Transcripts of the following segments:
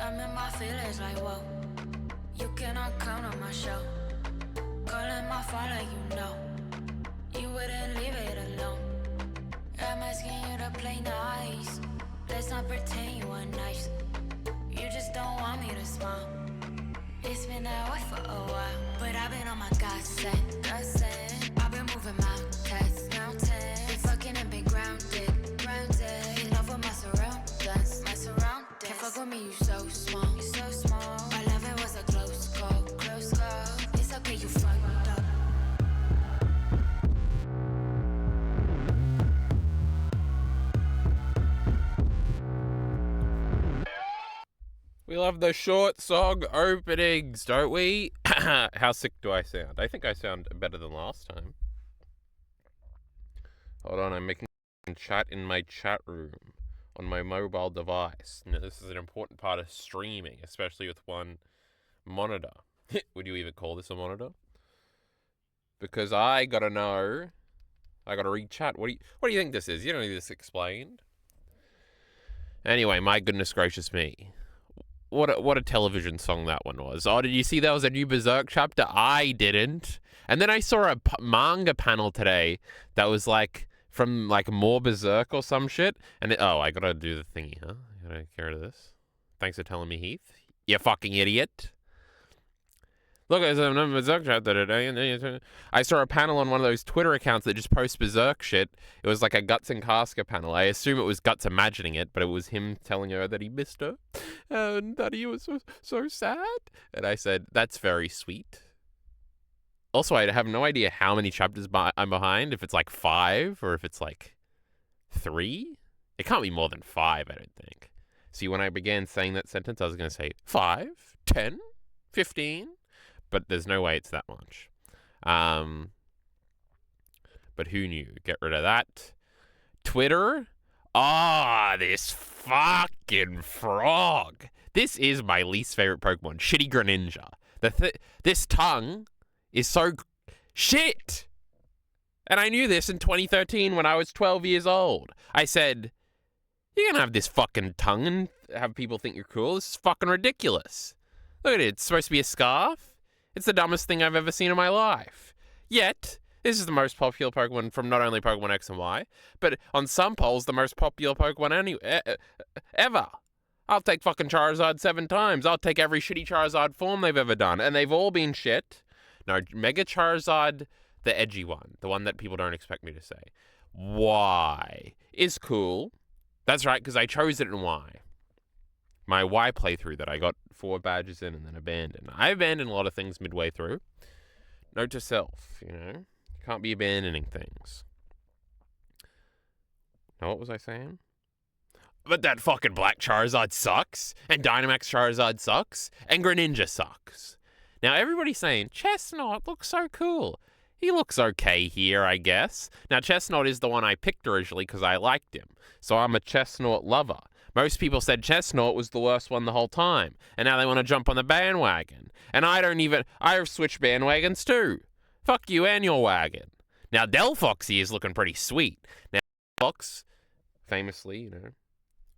I'm in my feelings like, whoa. You cannot count on my show. Calling my phone like you know. You wouldn't leave it alone. I'm asking you to play nice. Let's not pretend you were nice. You just don't want me to smile. It's been that way for a while. But I've been on my godsend. I've been moving mountains. Been fucking and been grounded. In love with my surroundings. Can't fuck with me, you so small. My love it was a close call. It's okay, you fucked up. We love the short song openings, don't we? How sick do I sound? I think I sound better than last time. Hold on, I'm making chat in my chat room on my mobile device. Now, this is an important part of streaming, especially with one monitor. Would you even call this a monitor? Because I gotta know. I gotta read chat. What do you think this is? You don't need this explained. Anyway, my goodness gracious me. What a television song that one was. Oh, did you see that was a new Berserk chapter? I didn't. And then I saw a manga panel today that was like from like more Berserk or some shit. And I gotta do the thingy, huh? I gotta get rid of this. Thanks for telling me, Heath. You fucking idiot. Look, there's a Berserk chapter today. I saw a panel on one of those Twitter accounts that just post Berserk shit. It was like a Guts and Casca panel. I assume it was Guts imagining it, but it was him telling her that he missed her and that he was so sad. And I said, that's very sweet. Also, I have no idea how many chapters I'm behind, if it's like 5 or if it's like 3. It can't be more than 5, I don't think. See, when I began saying that sentence, I was going to say 5, 10, 15. But there's no way it's that much. But who knew? Get rid of that. Twitter? This fucking frog. This is my least favorite Pokemon. Shitty Greninja. This tongue is so shit. And I knew this in 2013 when I was 12 years old. I said, you're gonna have this fucking tongue and have people think you're cool? This is fucking ridiculous. Look at it. It's supposed to be a scarf. It's the dumbest thing I've ever seen in my life. Yet, this is the most popular Pokemon from not only Pokemon X and Y, but on some polls, the most popular Pokemon ever. I'll take fucking Charizard 7 times. I'll take every shitty Charizard form they've ever done, and they've all been shit. No, Mega Charizard, the edgy one, the one that people don't expect me to say. Y is cool. That's right, because I chose it in Y. My Y playthrough that I got 4 badges in and then abandoned. I abandoned a lot of things midway through. Note to self, you can't be abandoning things. Now, what was I saying? But that fucking Black Charizard sucks, and Dynamax Charizard sucks, and Greninja sucks. Now, everybody's saying, Chestnut looks so cool. He looks okay here, I guess. Now, Chestnut is the one I picked originally because I liked him. So I'm a Chestnut lover. Most people said Chestnut was the worst one the whole time, and now they want to jump on the bandwagon. And I've switched bandwagons too. Fuck you and your wagon. Now, Delphoxy is looking pretty sweet. Now, Delphox, famously,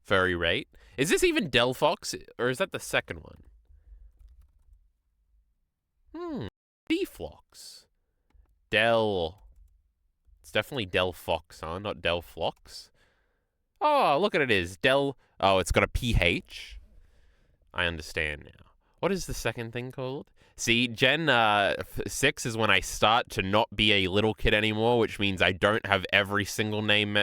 furry rate. Is this even Delphox, or is that the second one? Deflox. It's definitely Delphox, huh? Not Delphox. Oh, look at it is. It's got a PH. I understand now. What is the second thing called? See, Gen 6 is when I start to not be a little kid anymore, which means I don't have every single name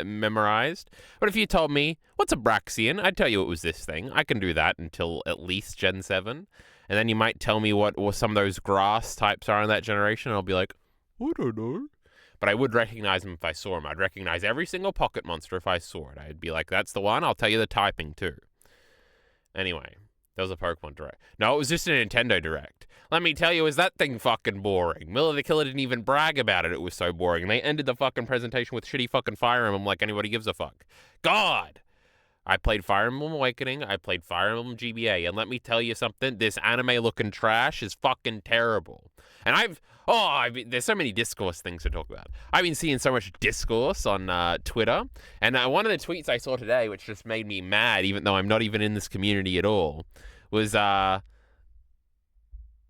memorized. But if you told me, what's a Braxian? I'd tell you it was this thing. I can do that until at least Gen 7. And then you might tell me what some of those grass types are in that generation, and I'll be like, I don't know. But I would recognize them if I saw them. I'd recognize every single pocket monster if I saw it. I'd be like, that's the one. I'll tell you the typing, too. Anyway, there was a Pokemon Direct. No, it was just a Nintendo Direct. Let me tell you, is that thing fucking boring? Miller the Killer didn't even brag about it. It was so boring. They ended the fucking presentation with shitty fucking Fire Emblem like anybody gives a fuck. God! I played Fire Emblem Awakening. I played Fire Emblem GBA. And let me tell you something. This anime-looking trash is fucking terrible. And there's so many discourse things to talk about. I've been seeing so much discourse on Twitter, and one of the tweets I saw today, which just made me mad, even though I'm not even in this community at all, was it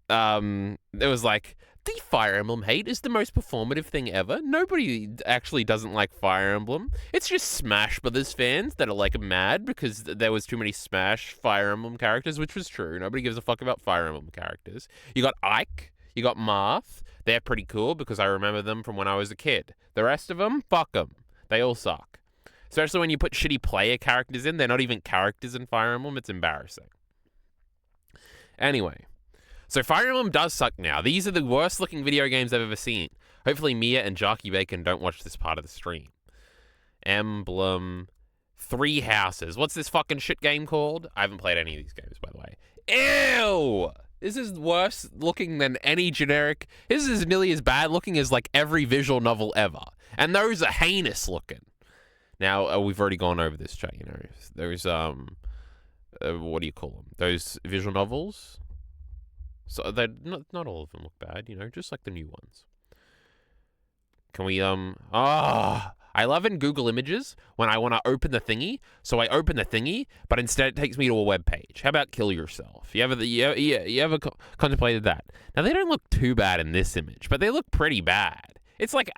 was like, the Fire Emblem hate is the most performative thing ever. Nobody actually doesn't like Fire Emblem. It's just Smash Brothers fans that are like mad because there was too many Smash Fire Emblem characters, which was true. Nobody gives a fuck about Fire Emblem characters. You got Ike, you got Marth. They're pretty cool because I remember them from when I was a kid. The rest of them, fuck them. They all suck. Especially when you put shitty player characters in. They're not even characters in Fire Emblem. It's embarrassing. Anyway. So Fire Emblem does suck now. These are the worst looking video games I've ever seen. Hopefully Mia and Jarky Bacon don't watch this part of the stream. Emblem Three Houses. What's this fucking shit game called? I haven't played any of these games, by the way. Ew! This is worse looking than any generic... This is nearly as bad looking as like every visual novel ever. And those are heinous looking. Now, we've already gone over this chat, you know. There's, what do you call them? Those visual novels... So they not all of them look bad, you know, just like the new ones. Can we I love in Google Images when I want to open the thingy. So I open the thingy, but instead it takes me to a web page. How about kill yourself? You ever contemplated that? Now they don't look too bad in this image, but they look pretty bad. It's like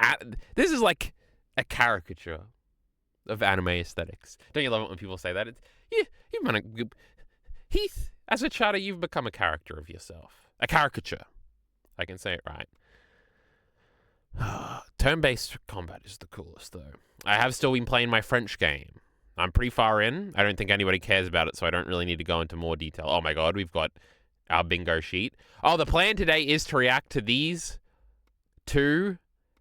this is like a caricature of anime aesthetics. Don't you love it when people say that? Heath, as a chatter, you've become a character of yourself. A caricature. I can say it right. Turn-based combat is the coolest, though. I have still been playing my French game. I'm pretty far in. I don't think anybody cares about it, so I don't really need to go into more detail. Oh my god, we've got our bingo sheet. Oh, the plan today is to react to these two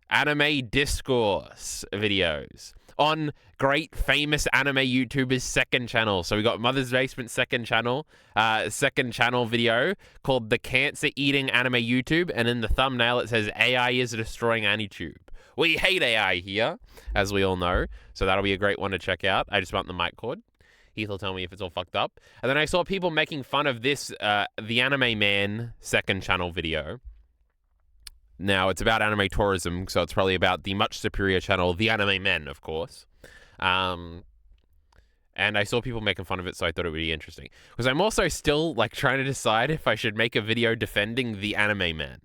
anime discourse videos on great famous anime YouTubers' second channel. So we got Mother's Basement second channel video called The Cancer Eating Anime YouTube, and in the thumbnail it says AI is destroying AniTube. We hate AI here, as we all know, so that'll be a great one to check out. I just want the mic cord. Heath will tell me if it's all fucked up. And then I saw people making fun of this TheAnimeMan second channel video. Now, it's about anime tourism, so it's probably about the much superior channel, TheAnimeMan, of course. And I saw people making fun of it, so I thought it would be interesting. Because I'm also still, like, trying to decide if I should make a video defending TheAnimeMan.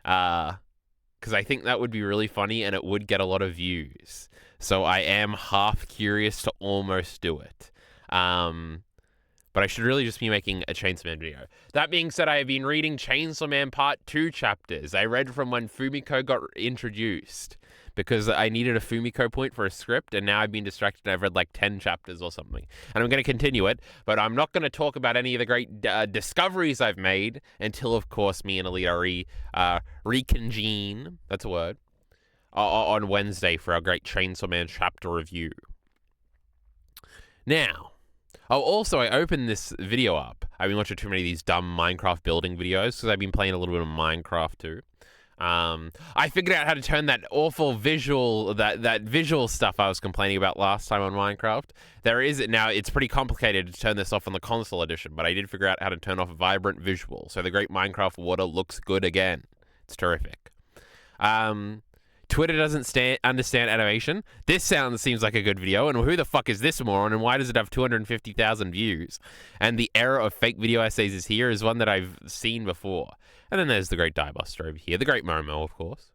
Because I think that would be really funny, and it would get a lot of views. So I am half curious to almost do it. But I should really just be making a Chainsaw Man video. That being said, I have been reading Chainsaw Man Part 2 chapters. I read from when Fumiko got introduced because I needed a Fumiko point for a script, and now I've been distracted and I've read like 10 chapters or something. And I'm going to continue it, but I'm not going to talk about any of the great discoveries I've made until, of course, me and Alita reconvene, that's a word, on Wednesday for our great Chainsaw Man chapter review. Now... Oh, also, I opened this video up. I've been watching too many of these dumb Minecraft building videos because I've been playing a little bit of Minecraft too. I figured out how to turn that awful visual, that visual stuff I was complaining about last time on Minecraft. There is it now. It's pretty complicated to turn this off on the console edition, but I did figure out how to turn off vibrant visual. So the great Minecraft water looks good again. It's terrific. Twitter doesn't understand animation. This seems like a good video, and who the fuck is this moron, and why does it have 250,000 views? And the era of fake video essays is here is one that I've seen before. And then there's the great Diebuster over here, the great Momo, of course.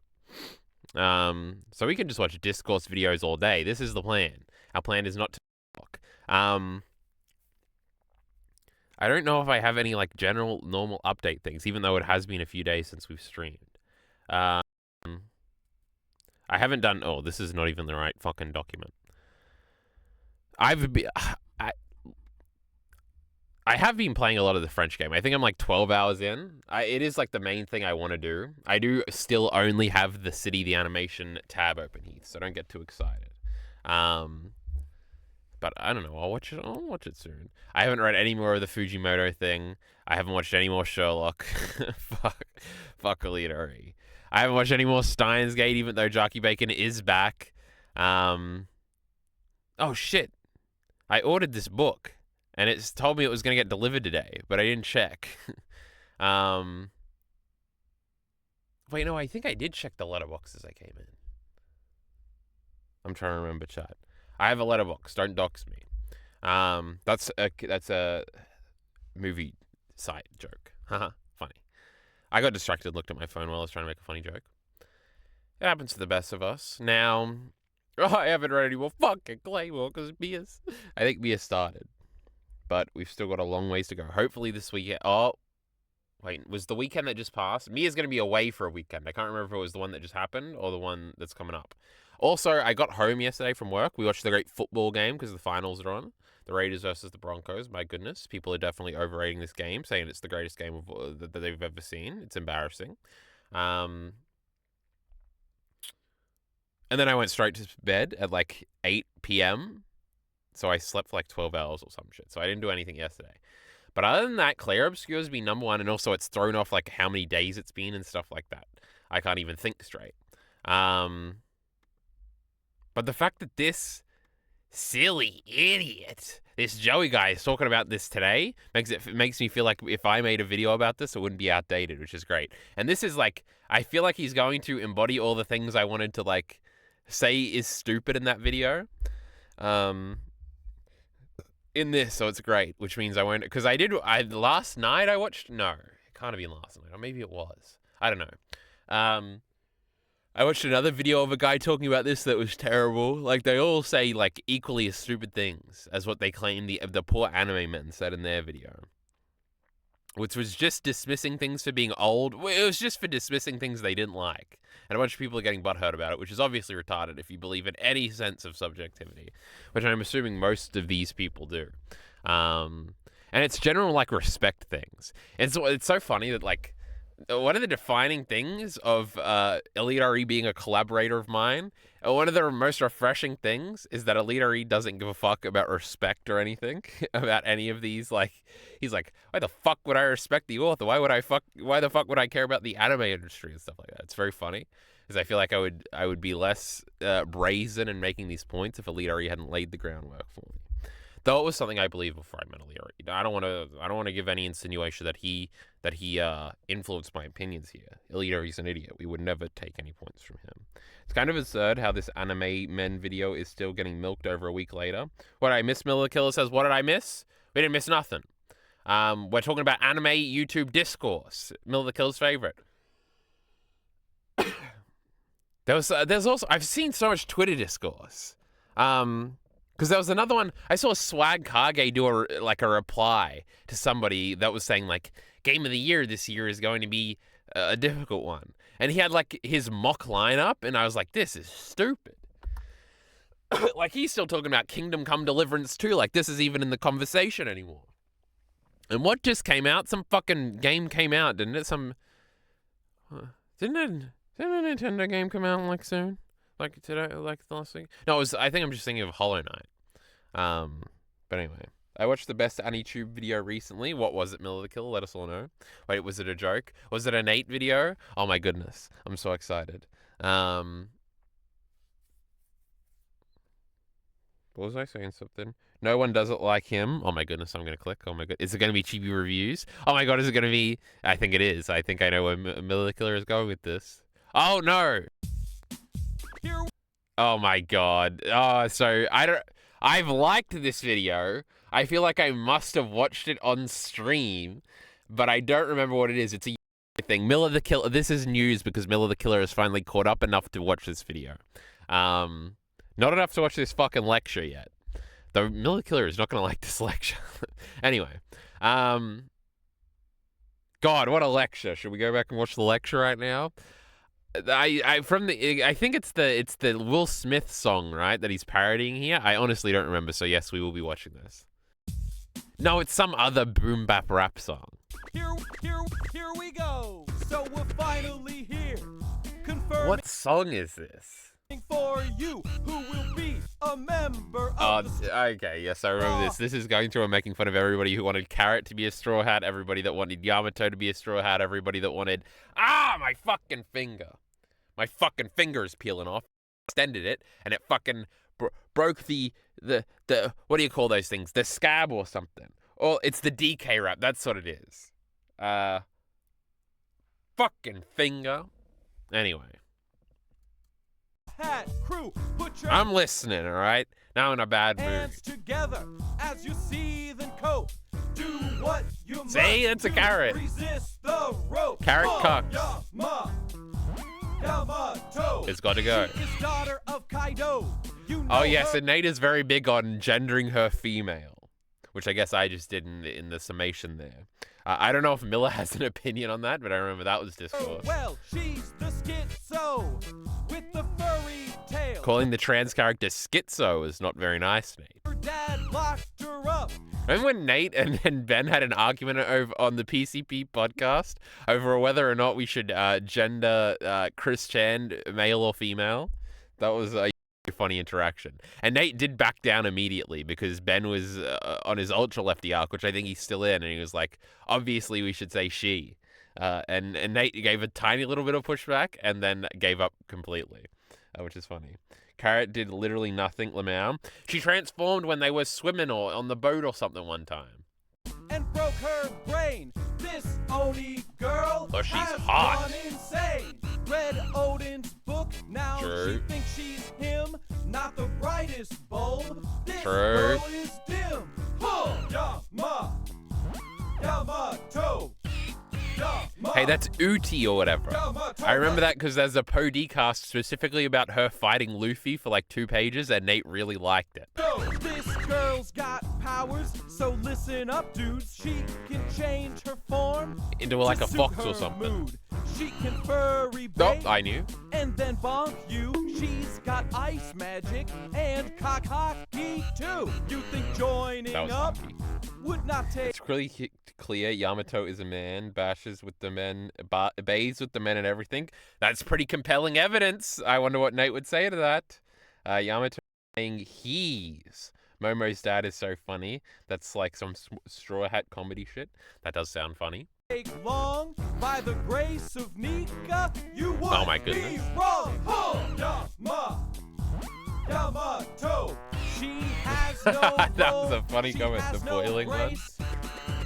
So we can just watch discourse videos all day. This is the plan. Our plan is not to talk. I don't know if I have any like general normal update things, even though it has been a few days since we've streamed. I haven't done... Oh, this is not even the right fucking document. I have been playing a lot of the French game. I think I'm like 12 hours in. It is like the main thing I want to do. I do still only have the City, the animation tab open, Heath, so don't get too excited. But I don't know. I'll watch it soon. I haven't read any more of the Fujimoto thing. I haven't watched any more Sherlock. Fuck Alita. I haven't watched any more Steins Gate, even though Jarky Bacon is back. Oh, shit. I ordered this book, and it's told me it was going to get delivered today, but I didn't check. Wait, no, I think I did check the letterbox as I came in. I'm trying to remember, chat. I have a letterbox. Don't dox me. That's a movie site joke. Haha, funny. I got distracted and looked at my phone while I was trying to make a funny joke. It happens to the best of us. Now, I haven't read any more fucking Claymore because I think Mia started. But we've still got a long ways to go. Hopefully this weekend. Oh, wait. Was the weekend that just passed? Mia's going to be away for a weekend. I can't remember if it was the one that just happened or the one that's coming up. Also, I got home yesterday from work. We watched the great football game because the finals are on. The Raiders versus the Broncos. My goodness. People are definitely overrating this game, saying it's the greatest game that they've ever seen. It's embarrassing. And then I went straight to bed at like 8 p.m. So I slept for like 12 hours or some shit. So I didn't do anything yesterday. But other than that, Claire Obscure's been number one. And also it's thrown off like how many days it's been and stuff like that. I can't even think straight. But the fact that this silly idiot, this Joey guy, is talking about this today makes me feel like if I made a video about this, it wouldn't be outdated, which is great. And this is like, I feel like he's going to embody all the things I wanted to like say is stupid in that video. In this, so it's great, which means I won't, because last night I watched, no, it can't have been last night, or maybe it was. I don't know. I watched another video of a guy talking about this that was terrible. Like, they all say, like, equally as stupid things as what they claim the poor TheAnimeMan said in their video. Which was just dismissing things for being old. It was just for dismissing things they didn't like. And a bunch of people are getting butthurt about it, which is obviously retarded if you believe in any sense of subjectivity. Which I'm assuming most of these people do. And it's general, like, respect things. And so it's so funny that, like, one of the defining things of Elite RE being a collaborator of mine, one of the most refreshing things is that Elite RE doesn't give a fuck about respect or anything about any of these. Like, he's like, why the fuck would I respect the author? Why the fuck would I care about the anime industry and stuff like that? It's very funny because I feel like I would be less brazen in making these points if Elite RE hadn't laid the groundwork for me. Though it was something I believe before I met Elite RE. I don't want to give any insinuation that he influenced my opinions here. Elite RE's an idiot. We would never take any points from him. It's kind of absurd how this TheAnimeMan video is still getting milked over a week later. What did I miss? Miller Killer says, what did I miss? We didn't miss nothing. We're talking about anime YouTube discourse. Miller the Killer's favorite. There's also, I've seen so much Twitter discourse. Because there was another one, I saw Swag Kage do a reply to somebody that was saying, like, Game of the Year this year is going to be a difficult one. And he had, like, his mock lineup, and I was like, this is stupid. Like, he's still talking about Kingdom Come Deliverance 2, like, this is even in the conversation anymore. And what just came out? Some fucking game came out, didn't it? Didn't a Nintendo game come out, like, soon? Like today, like the last week? No, I think I'm just thinking of Hollow Knight. But anyway, I watched the best AniTube video recently. What was it, Miller the Killer? Let us all know. Wait, was it a joke? Was it an 8 video? Oh my goodness, I'm so excited. What was I saying? Something? No one does it like him. Oh my goodness, I'm gonna click. Oh my god, is it gonna be chibi reviews? Oh my god, is it gonna be? I think it is. I think I know where Miller the Killer is going with this. Oh no. Oh my god. Oh, so I've liked this video. I feel like I must have watched it on stream, but I don't remember what it is. It's a thing. Miller the Killer. This is news because Miller the Killer has finally caught up enough to watch this video. Not enough to watch this fucking lecture yet. Though Miller the Killer is not going to like this lecture. Anyway. God, what a lecture. Should we go back and watch the lecture right now? I think it's the Will Smith song, right, that he's parodying here. I honestly don't remember, so yes, we will be watching this. No, it's some other boom bap rap song. Here we go. So we're finally here. Confirming What song is this? for you who will be a member of Okay, yes, I remember this. This is going through and making fun of everybody who wanted Carrot to be a Straw Hat, everybody that wanted Yamato to be a Straw Hat, everybody that wanted... my fucking finger. My fucking finger is peeling off. Extended it, and it fucking broke the what do you call those things? The scab or something. Or it's the DK wrap. That's what it is. Fucking finger. Anyway. Hat crew, put your I'm listening, all right? Now I'm in a bad mood. hands together as you see them cope. Do what you must. See? That's a do. carrot. Resist the rope. Carrot Oh, cocks. Yamato. It's got to go. She is daughter of Kaido. You know Oh, yes, her. and Nate is very big on gendering her female, which I guess I just did in the summation there. I don't know if Miller has an opinion on that, but I remember that was discourse. Well, she's the schizo with the furry tail. Calling the trans character schizo is not very nice, Nate. Her dad locked her up. Remember when Nate and Ben had an argument over on the PCP podcast over whether or not we should gender Chris Chan male or female? That was a funny interaction. And Nate did back down immediately because Ben was on his ultra lefty arc, which I think he's still in, and he was like, obviously we should say she. And Nate gave a tiny little bit of pushback and then gave up completely, which is funny. Carrot did literally nothing, Lamau. She transformed when they were swimming or on the boat or something one time. And broke her brain. This Oni girl Oh, she's has hot. gone insane. Read Odin's book, now True. she thinks she's him. Not the brightest bulb. This True. girl is dim. Huh. Yamato. Hey, that's Uti or whatever. I remember that because there's a podcast specifically about her fighting Luffy for like 2 pages, and Nate really liked it. This girl's got powers, so listen up, dudes. She can change her form Into like to a suit fox or her something. mood. She can furry Oh, bait I knew. and then bonk you. She's got ice magic and cock hockey too. You think joining That was up funny. would not take It's really clear Yamato is a man, bashes with the men, bathes with the men and everything. That's pretty compelling evidence. I wonder what Nate would say to that. Yamato saying he's Momo's dad is so funny. That's like some Straw Hat comedy shit. That does sound funny. long. By the grace of Nika, you would Oh my be goodness. wrong. Yamato. She has no That was a role. funny She comment, has the no boiling one. grace.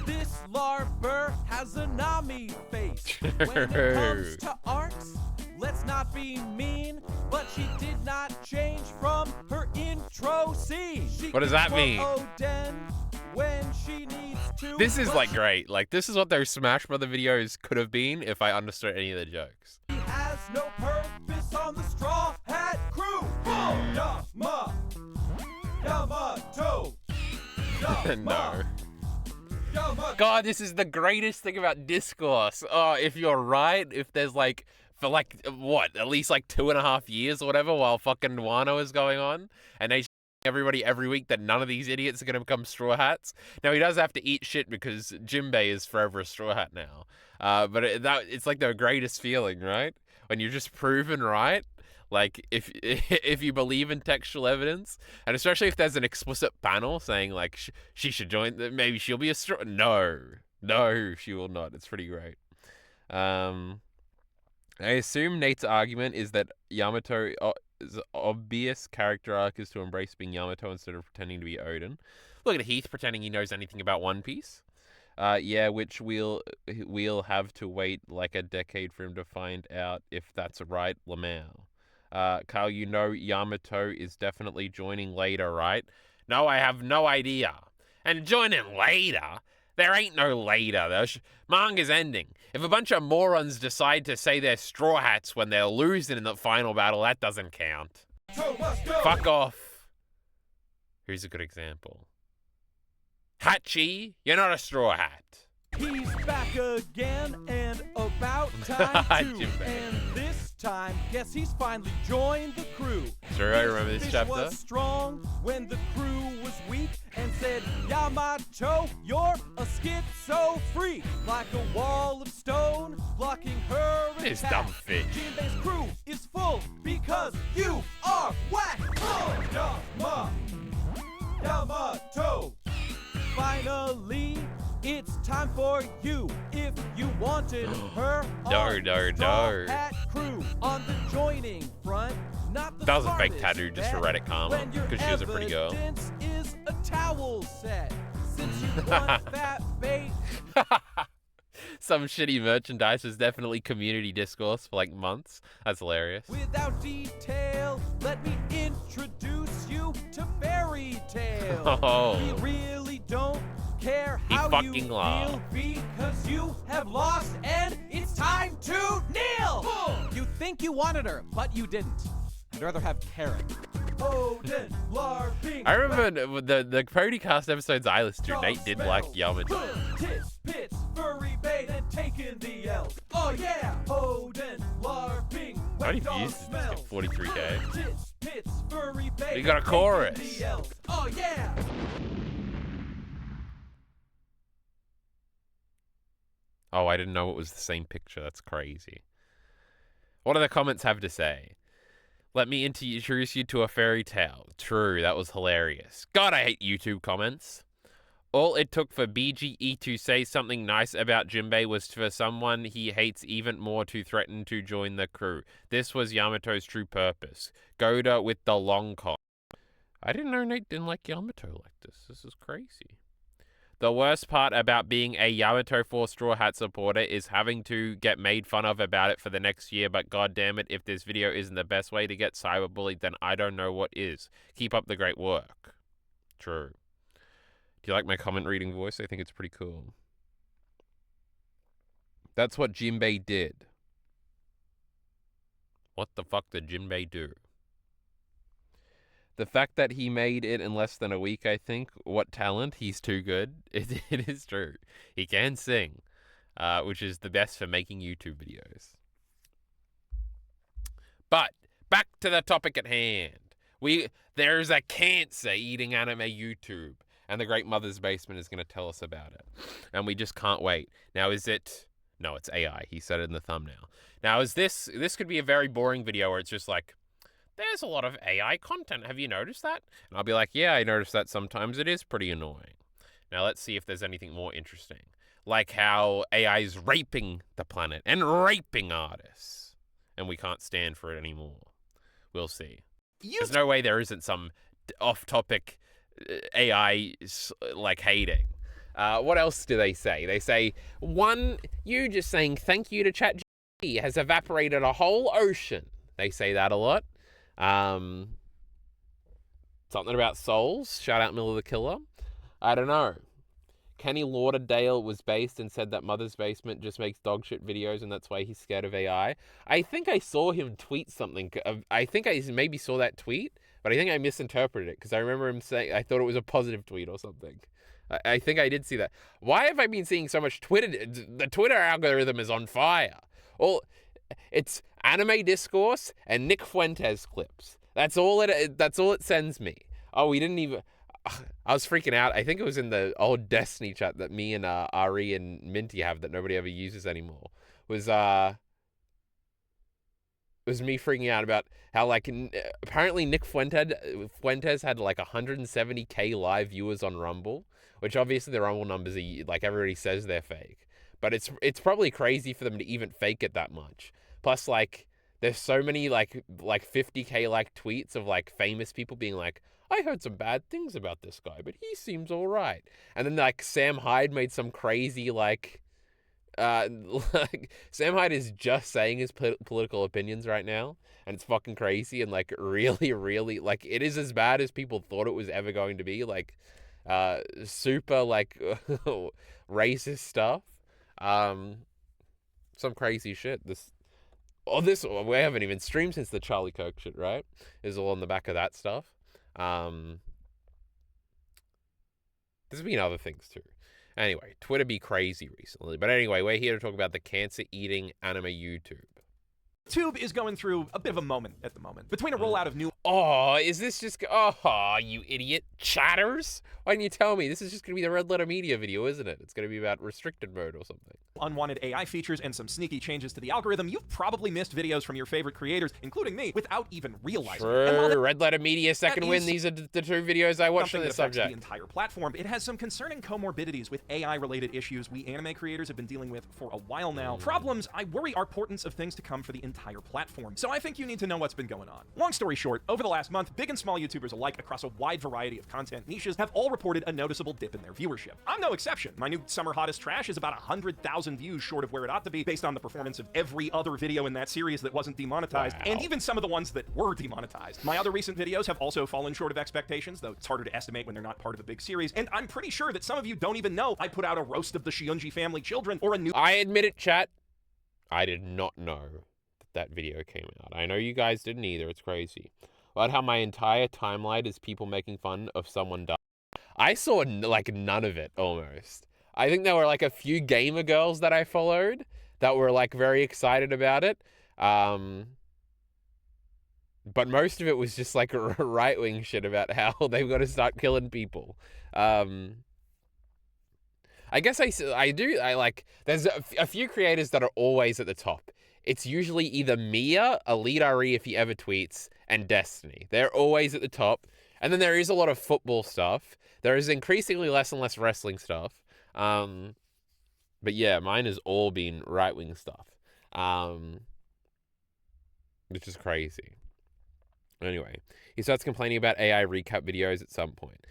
This larper has a Nami face. When it True. comes to arts, let's not be mean, but she did not change from her intro scene. She What does can that quote mean? Oden when she needs to. This is but like great. Like this is what those Smash Brother videos could have been if I understood any of the jokes. She has no purpose on the Straw Hat Crew. Yamato. No. God, this is the greatest thing about discourse. Oh, if you're right, if there's like, for like, what, at least like 2.5 years or whatever while fucking Wano is going on, and they everybody every week that none of these idiots are going to become Straw Hats. Now, he does have to eat shit because Jinbei is forever a Straw Hat now. But it's like the greatest feeling, right? When you're just proven right. Like, if you believe in textual evidence, and especially if there's an explicit panel saying, like, she should join, maybe she'll be a straw. No, she will not. It's pretty great. I assume Nate's argument is that Yamato's obvious character arc is to embrace being Yamato instead of pretending to be Odin. Look at Heath pretending he knows anything about One Piece. Yeah, which we'll have to wait like a decade for him to find out if that's right, Lamau. Carl, you know Yamato is definitely joining later, right? No, I have no idea. And joining later? There ain't no later. The manga's ending. If a bunch of morons decide to say they're Straw Hats when they're losing in the final battle, that doesn't count. Fuck off. Here's a good example. Hachi, you're not a Straw Hat. He's back again and about time too. Jinbei. And this time, guess he's finally joined the crew. Sure, I remember this fish chapter. Was strong when the crew was weak and said, Yamato, you're a schizo freak. Like a wall of stone blocking her This attack. dumb fish. Jinbei's crew is full because you are whack. Yamato. Finally, it's time for you. If you wanted her on No. Straw Hat Crew on the joining front, not the That was a fake smartest tattoo just for bet. Reddit karma, When your 'cause she was a pretty girl. evidence is a towel set. Since you want that bait, some shitty merchandise was definitely community discourse for like months. That's hilarious. Without detail, let me introduce you to Fairy Tale. Oh. We really don't care He how fucking you feel laughed. because you have lost and it's time to kneel. You think you wanted her, but you didn't. I'd rather have Karen. Odin, LARPing. I remember the podcast episodes I listened to, Nate did like Yamato. Tits, pits, furry bait, and taking the L. Oh yeah, Odin, LARPing. How many wet dog views does this smells. get? 43K. Tits, pits, furry bait, You got a and chorus. taking the L's. Oh yeah. Oh, I didn't know it was the same picture. That's crazy. What do the comments have to say? Let me introduce you to a fairy tale. True, that was hilarious. God, I hate YouTube comments. All it took for BGE to say something nice about Jinbei was for someone he hates even more to threaten to join the crew. This was Yamato's true purpose. Goda with the long con. I didn't know Nate didn't like Yamato like this. This is crazy. The worst part about being a Yamato 4 Straw Hat supporter is having to get made fun of about it for the next year, but goddammit, if this video isn't the best way to get cyberbullied, then I don't know what is. Keep up the great work. True. Do you like my comment reading voice? I think it's pretty cool. That's what Jinbei did. What the fuck did Jinbei do? The fact that he made it in less than a week, I think. What talent? He's too good. It is true. He can sing, which is the best for making YouTube videos. But back to the topic at hand. There's a cancer eating anime YouTube, and the Great Mother's Basement is going to tell us about it. And we just can't wait. Now, is it... No, it's AI. He said it in the thumbnail. Now, is this could be a very boring video where it's just like, there's a lot of AI content. Have you noticed that? And I'll be like, yeah, I noticed that sometimes. It is pretty annoying. Now, let's see if there's anything more interesting. Like how AI is raping the planet and raping artists. And we can't stand for it anymore. We'll see. There's no way there isn't some off-topic AI, like, hating. What else do they say? They say, you just saying thank you to ChatGPT has evaporated a whole ocean. They say that a lot. Something about souls. Shout out Miller the Killer. I don't know. Kenny Lauderdale was based and said that Mother's Basement just makes dog shit videos and that's why he's scared of AI. I think I saw him tweet something. I think I maybe saw that tweet, but I think I misinterpreted it because I remember him saying, I thought it was a positive tweet or something. I think I did see that. Why have I been seeing so much Twitter? The Twitter algorithm is on fire. It's anime discourse and Nick Fuentes clips. That's all it sends me. Oh, we didn't even... I was freaking out. I think it was in the old Destiny chat that me and Ari and Minty have that nobody ever uses anymore. It was me freaking out about how, like, apparently Nick Fuentes had like 170k live viewers on Rumble, which obviously the Rumble numbers are, like, everybody says they're fake. But it's probably crazy for them to even fake it that much. Plus, like, there's so many, like 50k, like, tweets of, like, famous people being like, I heard some bad things about this guy, but he seems all right. And then, like, Sam Hyde made some crazy, like Sam Hyde is just saying his political opinions right now, and it's fucking crazy and, like, really, really, like, it is as bad as people thought it was ever going to be. Like, super, like, racist stuff. Some crazy shit. We haven't even streamed since the Charlie Kirk shit, right? Is all on the back of that stuff. There's been other things too. Anyway, Twitter be crazy recently. But anyway, we're here to talk about the cancer-eating anime YouTube. YouTube is going through a bit of a moment at the moment. Between a rollout of new... Oh, is this just... Oh, you idiot. Chatters? Why didn't you tell me? This is just going to be the Red Letter Media video, isn't it? It's going to be about restricted mode or something. Unwanted AI features and some sneaky changes to the algorithm, you've probably missed videos from your favorite creators, including me, without even realizing it. And while True. Red Letter Media second win. These are the two videos I watched on this subject. The entire platform. It has some concerning comorbidities with AI-related issues we anime creators have been dealing with for a while now. Problems I worry are portents of things to come for the entire platform. So I think you need to know what's been going on. Long story short, Over the last month, big and small YouTubers alike across a wide variety of content niches have all reported a noticeable dip in their viewership. I'm no exception. My new Summer Hottest Trash is about 100,000 views short of where it ought to be based on the performance of every other video in that series that wasn't demonetized, and even some of the ones that were demonetized. My other recent videos have also fallen short of expectations, though it's harder to estimate when they're not part of a big series, and I'm pretty sure that some of you don't even know I put out a roast of the Shiunji family children or a new— I admit it, chat. I did not know that video came out. I know you guys didn't either. It's crazy. About how my entire timeline is people making fun of someone dying. I saw like none of it almost. I think there were like a few gamer girls that I followed that were like very excited about it. But most of it was just like right-wing shit about how they've got to start killing people. I guess I like, there's a few creators that are always at the top. It's usually either Mia, EliteRE if he ever tweets, and Destiny. They're always at the top. And then there is a lot of football stuff. There is increasingly less and less wrestling stuff. But yeah, mine has all been right-wing stuff. Which is crazy. Anyway, he starts complaining about AI recap videos at some point.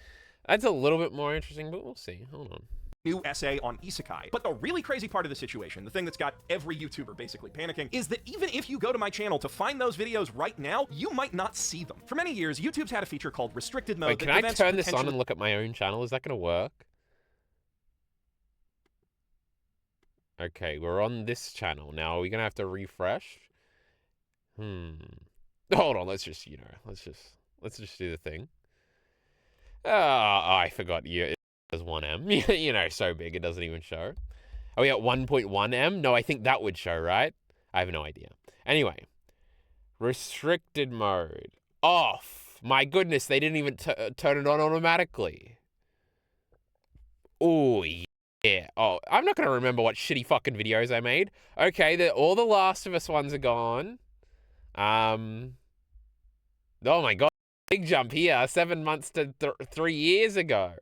That's a little bit more interesting, but we'll see. Hold on. New essay on isekai. But the really crazy part of the situation, the thing that's got every YouTuber basically panicking, is that even if you go to my channel to find those videos right now, you might not see them. For many years, YouTube's had a feature called restricted mode. Wait, can I turn this on and look at my own channel? Is that going to work? Okay, we're on this channel. Now, are we going to have to refresh? Hold on, let's just do the thing. Oh, I forgot you. There's 1M. You know, so big it doesn't even show. Are we at 1.1M? No, I think that would show, right? I have no idea. Anyway, restricted mode off. My goodness, they didn't even turn it on automatically. Oh, yeah. Oh, I'm not going to remember what shitty fucking videos I made. Okay, all the Last of Us ones are gone. Oh my god. Big jump here. 7 months to 3 years ago.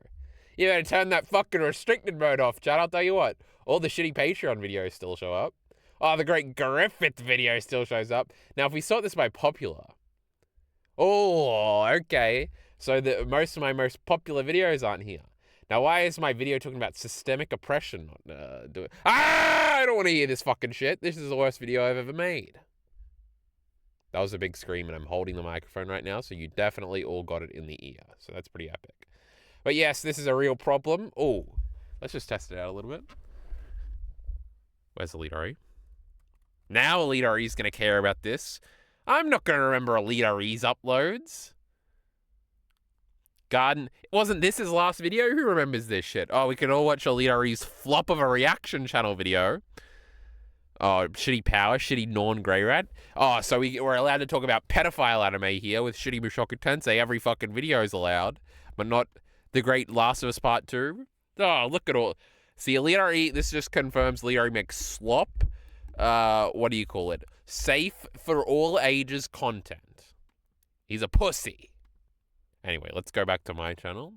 You better turn that fucking restricted mode off, chat. I'll tell you what. All the shitty Patreon videos still show up. Oh, the Great Griffith video still shows up. Now, if we sort this by popular. Oh, okay. So most of my most popular videos aren't here. Now, why is my video talking about systemic oppression not doing? I don't want to hear this fucking shit. This is the worst video I've ever made. That was a big scream, and I'm holding the microphone right now, so you definitely all got it in the ear. So that's pretty epic. But yes, this is a real problem. Oh, let's just test it out a little bit. Where's EliteRE? Now EliteRE is going to care about this. I'm not going to remember EliteRE's uploads. Garden. Wasn't this his last video? Who remembers this shit? Oh, we can all watch EliteRE's flop of a reaction channel video. Oh, shitty Power, shitty Norn Greyrat. Oh, so we're allowed to talk about pedophile anime here with shitty Mushoku Tensei. Every fucking video is allowed, but not the great Last of Us Part 2. Oh, look at all. See, EliteRE, this just confirms EliteRE makes slop. What do you call it? Safe for all ages content. He's a pussy. Anyway, let's go back to my channel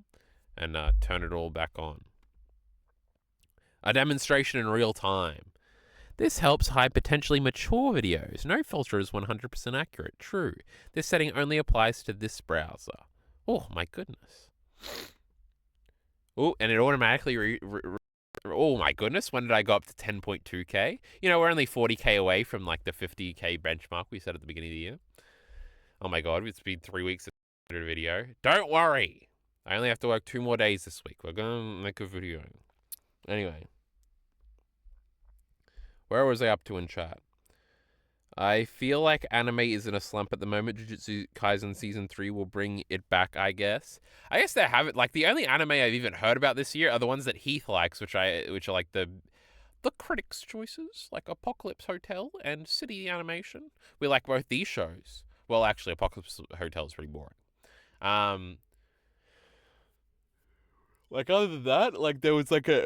and turn it all back on. A demonstration in real time. This helps hide potentially mature videos. No filter is 100% accurate. True. This setting only applies to this browser. Oh, my goodness. Oh, and it automatically oh, my goodness. When did I go up to 10.2K? You know, we're only 40K away from, like, the 50K benchmark we set at the beginning of the year. Oh, my God. It's been 3 weeks since I did a video. Don't worry. I only have to work 2 more days this week. We're going to make a video. Anyway. Where was I up to in chat? I feel like anime is in a slump at the moment. Jujutsu Kaisen Season 3 will bring it back, I guess. I guess they have it. Like, the only anime I've even heard about this year are the ones that Heath likes, which are like the critics' choices, like Apocalypse Hotel and City Animation. We like both these shows. Well, actually, Apocalypse Hotel is pretty boring. Like, other than that, like, there was, like, this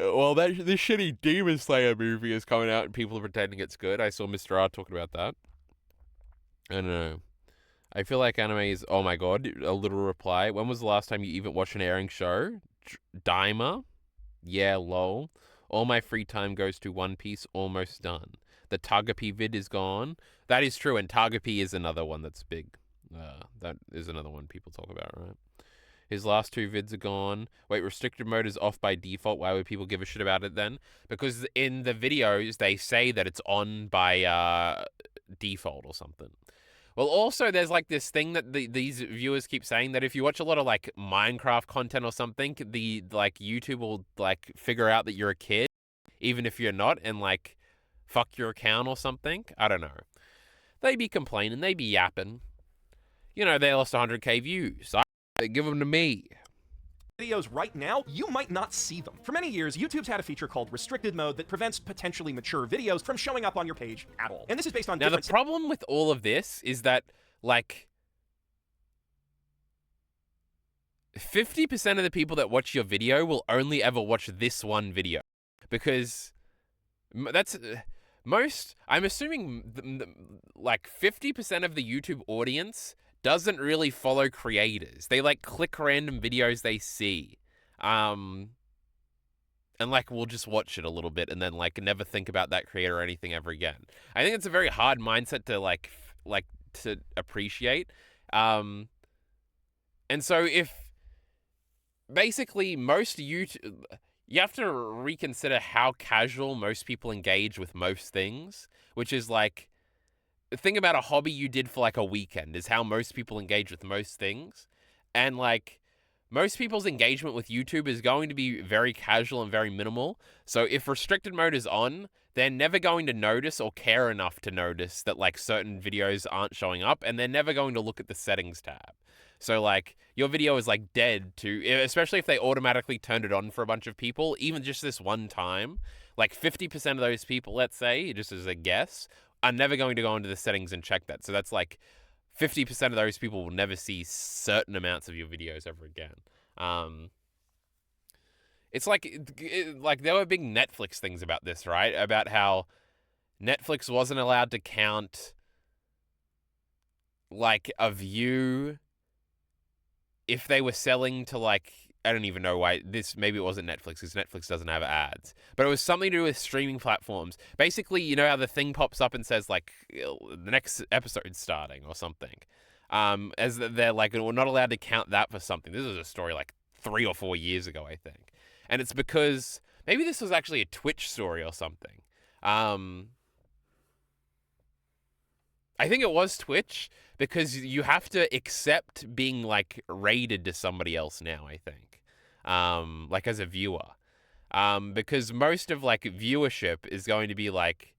shitty Demon Slayer movie is coming out and people are pretending it's good. I saw Mr. R talking about that. I don't know. I feel like anime is, oh my god, a little reply. When was the last time you even watched an airing show? Daima? Yeah, lol. All my free time goes to One Piece, almost done. The Tagapi vid is gone. That is true, and Tagapi is another one that's big. That is another one people talk about, right? His last 2 vids are gone. Wait, restricted mode is off by default. Why would people give a shit about it then? Because in the videos, they say that it's on by default or something. Well, also, there's like this thing that these viewers keep saying that if you watch a lot of like Minecraft content or something, YouTube will like figure out that you're a kid, even if you're not, and like fuck your account or something. I don't know. They be complaining, they be yapping. You know, they lost 100k views. They give them to me. Videos right now, you might not see them. For many years, YouTube's had a feature called restricted mode that prevents potentially mature videos from showing up on your page at all. And this is based on Now, the problem with all of this is that, like, 50% of the people that watch your video will only ever watch this one video. Because that's most, I'm assuming, like, 50% of the YouTube audience doesn't really follow creators. They like click random videos they see. And like we'll just watch it a little bit and then like never think about that creator or anything ever again. I think it's a very hard mindset to like to appreciate. And so if basically most YouTube, you have to reconsider how casual most people engage with most things, which is like, think about a hobby you did for like a weekend is how most people engage with most things. And like most people's engagement with YouTube is going to be very casual and very minimal. So if restricted mode is on, they're never going to notice or care enough to notice that like certain videos aren't showing up, and they're never going to look at the settings tab. So like your video is like dead to, especially if they automatically turned it on for a bunch of people, even just this one time, like 50% of those people, let's say, just as a guess, are never going to go into the settings and check that. So that's like 50% of those people will never see certain amounts of your videos ever again. It's like there were big Netflix things about this, right? About how Netflix wasn't allowed to count like a view if they were selling to like, I don't even know why this, maybe it wasn't Netflix because Netflix doesn't have ads, but it was something to do with streaming platforms. Basically, you know how the thing pops up and says like the next episode's starting or something. As they're like, we're not allowed to count that for something. This was a story like 3 or 4 years ago, I think. And it's because maybe this was actually a Twitch story or something. I think it was Twitch, because you have to accept being like rated to somebody else now, I think. Like as a viewer. Because most of like viewership is going to be like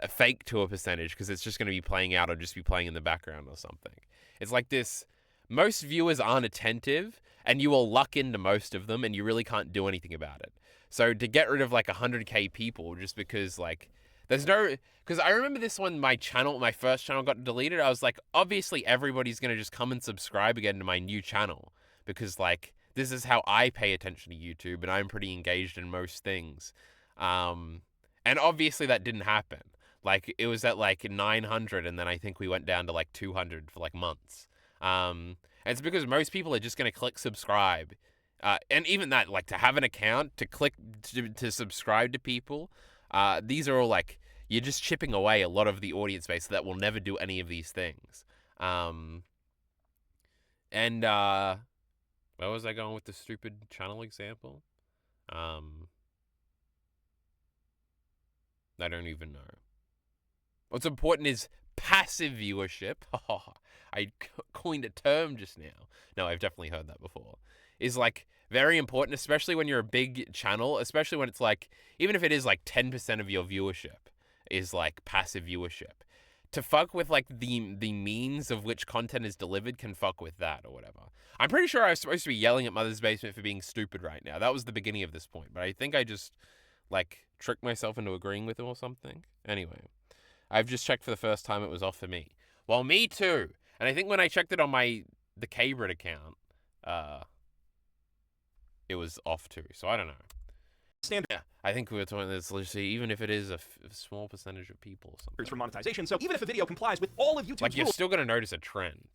a fake to a percentage, because it's just going to be playing out or just be playing in the background or something. It's like this, most viewers aren't attentive and you will luck into most of them and you really can't do anything about it. So to get rid of like 100k people just because like, there's no, because I remember this when my first channel got deleted, I was like, obviously everybody's going to just come and subscribe again to my new channel because like, this is how I pay attention to YouTube and I'm pretty engaged in most things. And obviously that didn't happen. Like it was at like 900 and then I think we went down to like 200 for like months. And it's because most people are just going to click subscribe. And even that, like to have an account, to click to subscribe to people, these are all like, you're just chipping away a lot of the audience base that will never do any of these things. Where was I going with the stupid channel example? I don't even know. What's important is passive viewership. I coined a term just now. No, I've definitely heard that before. Is like very important, especially when you're a big channel, especially when it's like, even if it is like 10% of your viewership is like passive viewership. To fuck with like the means of which content is delivered can fuck with that or whatever. I'm pretty sure I was supposed to be yelling at Mother's Basement for being stupid right now. That was the beginning of this point, but I think I just like tricked myself into agreeing with him or something. Anyway, I've just checked for the first time, it was off for me. Well, me too. And I think when I checked it on the Kbrit account, it was off too. So I don't know. Yeah, I think we were talking this, let's see, even if it is a small percentage of people or something. For monetization, so even if a video complies with all of YouTube's like, you're rules, still going to notice a trend.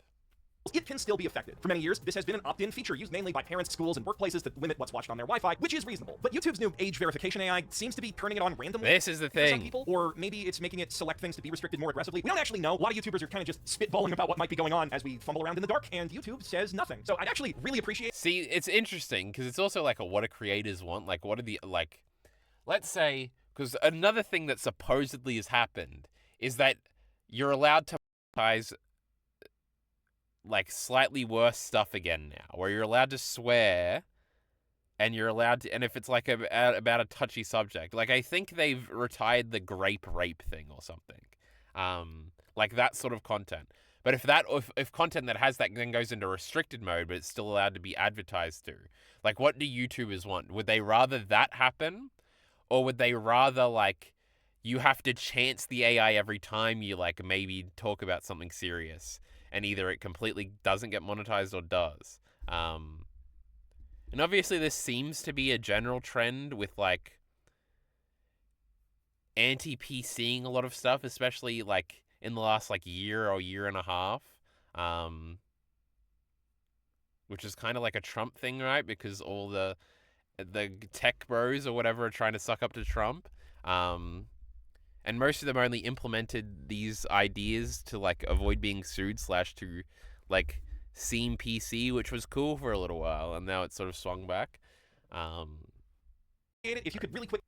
it can still be affected. For many years, this has been an opt-in feature used mainly by parents, schools, and workplaces to limit what's watched on their Wi-Fi, which is reasonable. But YouTube's new age verification AI seems to be turning it on randomly. This is the For some thing. people, or maybe it's making it select things to be restricted more aggressively. We don't actually know. A lot of YouTubers are kind of just spitballing about what might be going on as we fumble around in the dark, and YouTube says nothing. So I'd actually really appreciate... See, it's interesting, because it's also like what do creators want? Like, what are the, like, let's say, because another thing that supposedly has happened is that you're allowed to monetize like slightly worse stuff again now, where you're allowed to swear, and you're allowed to, and if it's like about a touchy subject, like I think they've retired the grape rape thing or something, like that sort of content. But if content that has that then goes into restricted mode, but it's still allowed to be advertised to, like what do YouTubers want? Would they rather that happen, or would they rather like you have to chance the AI every time you like maybe talk about something serious? And either it completely doesn't get monetized or does. And obviously this seems to be a general trend with like anti-PCing a lot of stuff, especially like in the last like year or year and a half. Which is kind of like a Trump thing, right? Because all the tech bros or whatever are trying to suck up to Trump. And most of them only implemented these ideas to like avoid being sued / to like seem PC, which was cool for a little while, and now it's sort of swung back. If you could really quickly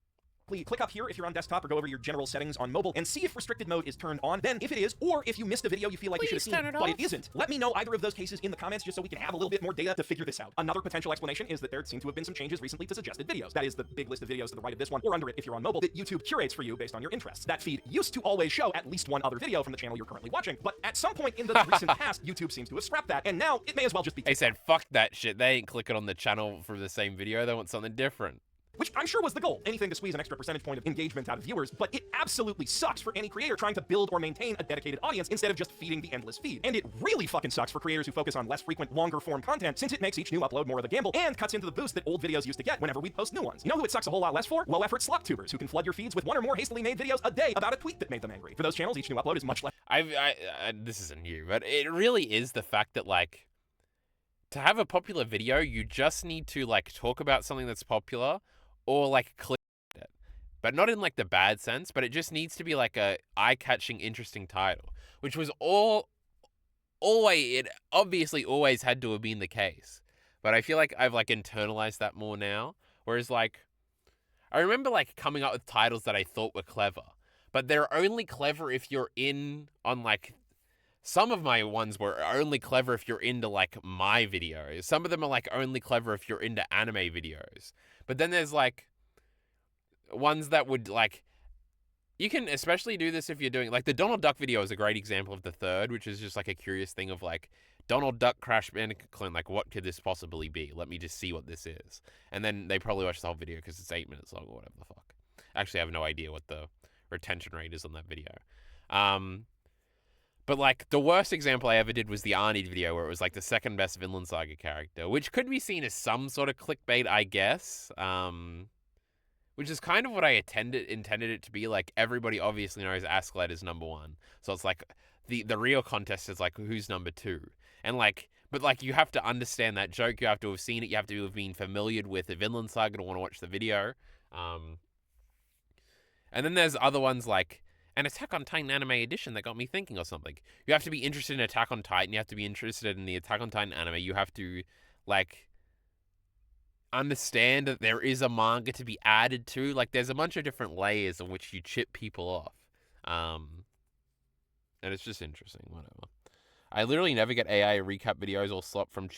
click up here if you're on desktop, or go over to your general settings on mobile and see if restricted mode is turned on. Then if it is, or if you missed a video you feel like you should have seen but it isn't, let me know either of those cases in the comments just so we can have a little bit more data to figure this out. Another potential explanation is that there seem to have been some changes recently to suggested videos. That is the big list of videos to the right of this one, or under it if you're on mobile, that YouTube curates for you based on your interests. That feed used to always show at least one other video from the channel you're currently watching, but at some point in the recent past, YouTube seems to have scrapped that, and now it may as well just be... They said, fuck that shit. They ain't clicking on the channel for the same video. They want something different. Which I'm sure was the goal, anything to squeeze an extra percentage point of engagement out of viewers, but it absolutely sucks for any creator trying to build or maintain a dedicated audience instead of just feeding the endless feed. And it really fucking sucks for creators who focus on less frequent, longer form content, since it makes each new upload more of a gamble and cuts into the boost that old videos used to get whenever we post new ones. You know who it sucks a whole lot less for? Low-effort slop-tubers who can flood your feeds with one or more hastily made videos a day about a tweet that made them angry. For those channels, each new upload is much less... This isn't new, but it really is the fact that, like, to have a popular video, you just need to, like, talk about something that's popular, or like click it, but not in like the bad sense, but it just needs to be like a eye-catching, interesting title, which was it obviously always had to have been the case. But I feel like I've like internalized that more now. Whereas like, I remember like coming up with titles that I thought were clever, but they're only clever if you're in on like, some of my ones were only clever if you're into like my videos. Some of them are like only clever if you're into anime videos. But then there's like ones that would like, you can especially do this if you're doing like the Donald Duck video is a great example of the third, which is just like a curious thing of like Donald Duck Crash Bandicoot clone, like what could this possibly be? Let me just see what this is. And then they probably watch the whole video because it's 8 minutes long or whatever the fuck. Actually, I have no idea what the retention rate is on that video. But like the worst example I ever did was the Arnie video, where it was like the second best Vinland Saga character, which could be seen as some sort of clickbait, I guess. Which is kind of what I intended it to be. Like everybody obviously knows Askeladd is number 1, so it's like the real contest is like who's number 2, and like, but like you have to understand that joke, you have to have seen it, you have to have been familiar with the Vinland Saga to want to watch the video. And then there's other ones like an Attack on Titan anime edition that got me thinking or something. You have to be interested in Attack on Titan. You have to be interested in the Attack on Titan anime. You have to, like, understand that there is a manga to be added to. Like, there's a bunch of different layers of which you chip people off. And it's just interesting. Whatever. I literally never get AI recap videos or slot from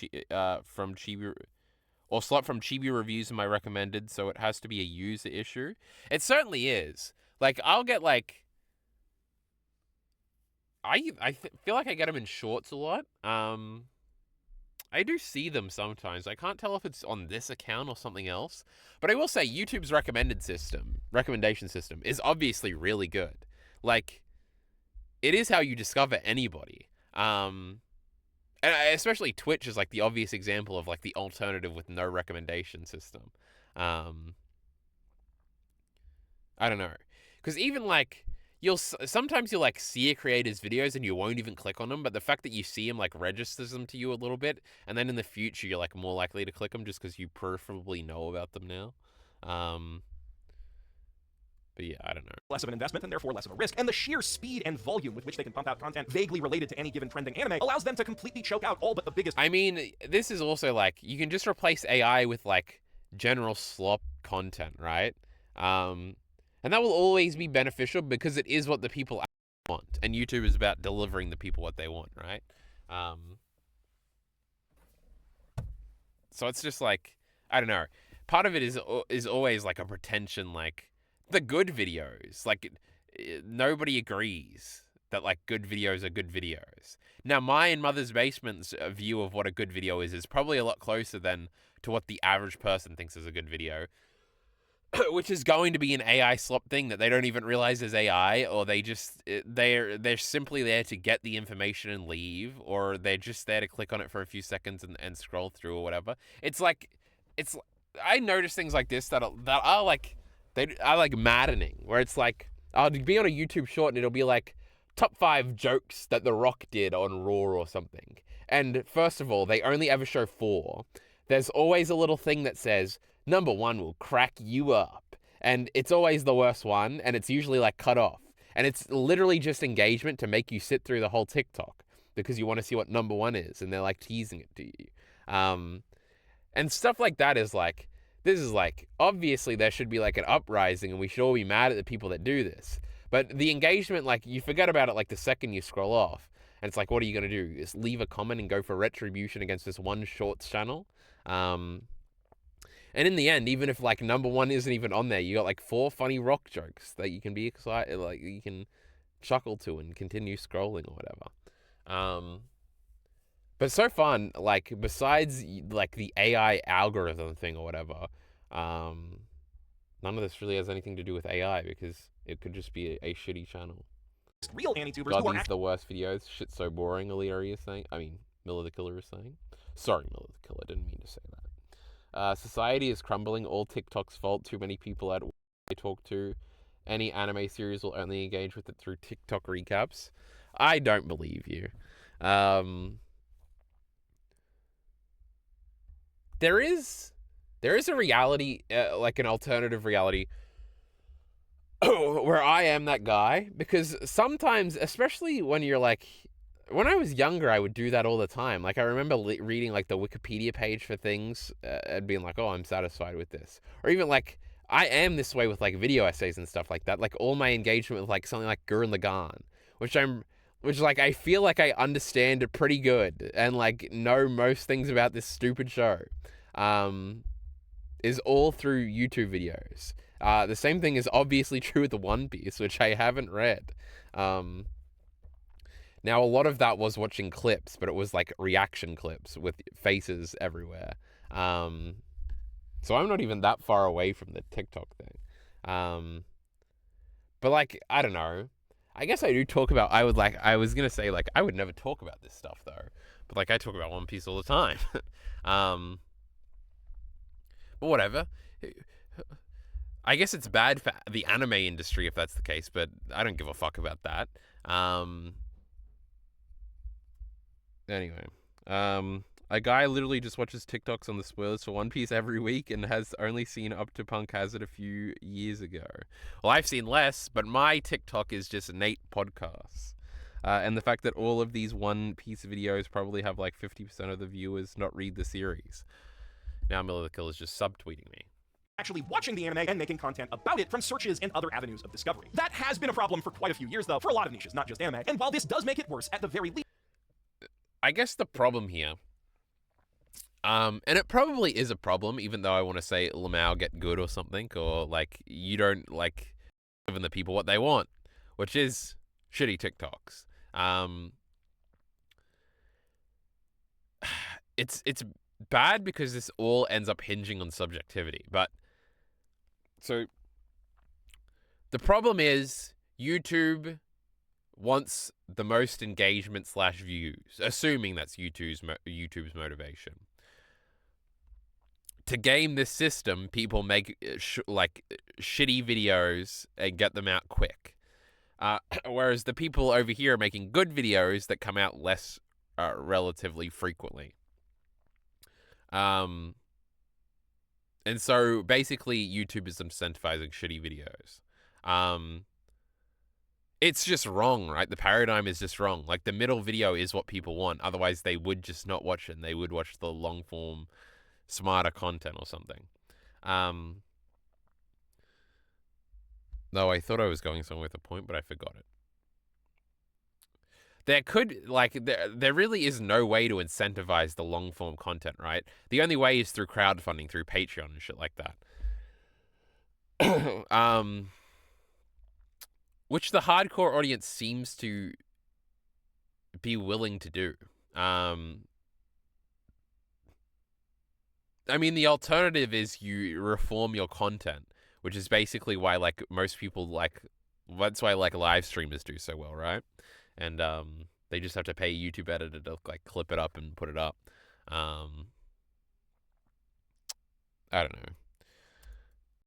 Chibi reviews in my recommended, so it has to be a user issue. It certainly is. Like, I'll get, like... I feel like I get them in shorts a lot. I do see them sometimes. I can't tell if it's on this account or something else. But I will say YouTube's recommendation system is obviously really good. Like, it is how you discover anybody. And especially Twitch is like the obvious example of like the alternative with no recommendation system. I don't know. Because even like, sometimes you'll like see a creator's videos and you won't even click on them, but the fact that you see them like registers them to you a little bit, and then in the future you're like more likely to click them just because you preferably know about them now. But yeah, I don't know. Less of an investment and therefore less of a risk, and the sheer speed and volume with which they can pump out content vaguely related to any given trending anime allows them to completely choke out all but the biggest. I mean, this is also like you can just replace AI with like general slop content, right? And that will always be beneficial because it is what the people want, and YouTube is about delivering the people what they want, right? So it's just like, I don't know. Part of it is always like a pretension, like the good videos. Like nobody agrees that like good videos are good videos. Now, my and Mother's Basement's view of what a good video is probably a lot closer than to what the average person thinks is a good video. Which is going to be an AI slop thing that they don't even realize is AI, or they're simply there to get the information and leave, or they're just there to click on it for a few seconds and scroll through or whatever. I notice things like this that are like maddening, where it's like I'll be on a YouTube short and it'll be like top 5 jokes that The Rock did on Raw or something. And first of all, they only ever show 4. There's always a little thing that says, number 1 will crack you up. And it's always the worst one, and it's usually like cut off. And it's literally just engagement to make you sit through the whole TikTok because you want to see what number 1 is, and they're like teasing it to you. And stuff like that is like, this is like, obviously there should be like an uprising and we should all be mad at the people that do this. But the engagement, like, you forget about it like the second you scroll off. And it's like, what are you going to do? Just leave a comment and go for retribution against this one shorts channel? And in the end, even if like number 1 isn't even on there, you got like 4 funny Rock jokes that you can be excited, like you can chuckle to and continue scrolling or whatever. But so far, like besides like the AI algorithm thing or whatever, none of this really has anything to do with AI because it could just be a shitty channel. Real AniTubers God, who are these are the worst videos. Shit's so boring, Alira is saying. I mean, Miller the Killer is saying. Sorry, Miller the Killer, didn't mean to say that. Society is crumbling, all TikTok's fault, too many people at they talk to. Any anime series will only engage with it through TikTok recaps. I don't believe you. There is a reality, like an alternative reality, where I am that guy, because sometimes, especially when you're like, when I was younger, I would do that all the time. Like, I remember reading, like, the Wikipedia page for things and being like, oh, I'm satisfied with this. Or even, like, I am this way with, like, video essays and stuff like that. Like, all my engagement with, like, something like Gurren Lagann, which, like, I feel like I understand it pretty good and, like, know most things about this stupid show, is all through YouTube videos. The same thing is obviously true with the One Piece, which I haven't read. Now, a lot of that was watching clips, but it was like reaction clips with faces everywhere. So I'm not even that far away from the TikTok thing. But like, I don't know. I guess I do talk about, I was going to say like, I would never talk about this stuff though. But like, I talk about One Piece all the time. But whatever. I guess it's bad for the anime industry if that's the case, but I don't give a fuck about that. Anyway, a guy literally just watches TikToks on the spoilers for One Piece every week and has only seen up to Punk Hazard a few years ago. Well, I've seen less, but my TikTok is just Nate podcasts. And the fact that all of these One Piece videos probably have like 50% of the viewers not read the series. Now Miller the Killer is just subtweeting me. Actually watching the anime and making content about it from searches and other avenues of discovery. That has been a problem for quite a few years, though, for a lot of niches, not just anime. And while this does make it worse, at the very least, I guess the problem here, and it probably is a problem, even though I want to say Lamau get good or something, or like you don't like giving the people what they want, which is shitty TikToks. It's bad because this all ends up hinging on subjectivity. But so the problem is YouTube wants the most engagement / views, assuming that's YouTube's motivation. To game this system, people make shitty videos and get them out quick. Whereas the people over here are making good videos that come out less relatively frequently. And so basically YouTube is incentivizing shitty videos. It's just wrong, right? The paradigm is just wrong. Like, the middle video is what people want. Otherwise, they would just not watch it, and they would watch the long form, smarter content or something. No, I thought I was going somewhere with a point, but I forgot it. There really is no way to incentivize the long form content, right? The only way is through crowdfunding, through Patreon and shit like that. Which the hardcore audience seems to be willing to do. I mean, the alternative is you reform your content, which is basically why, like, most people, like, that's why, like, live streamers do so well, right? And they just have to pay a YouTube editor to, like, clip it up and put it up. I don't know.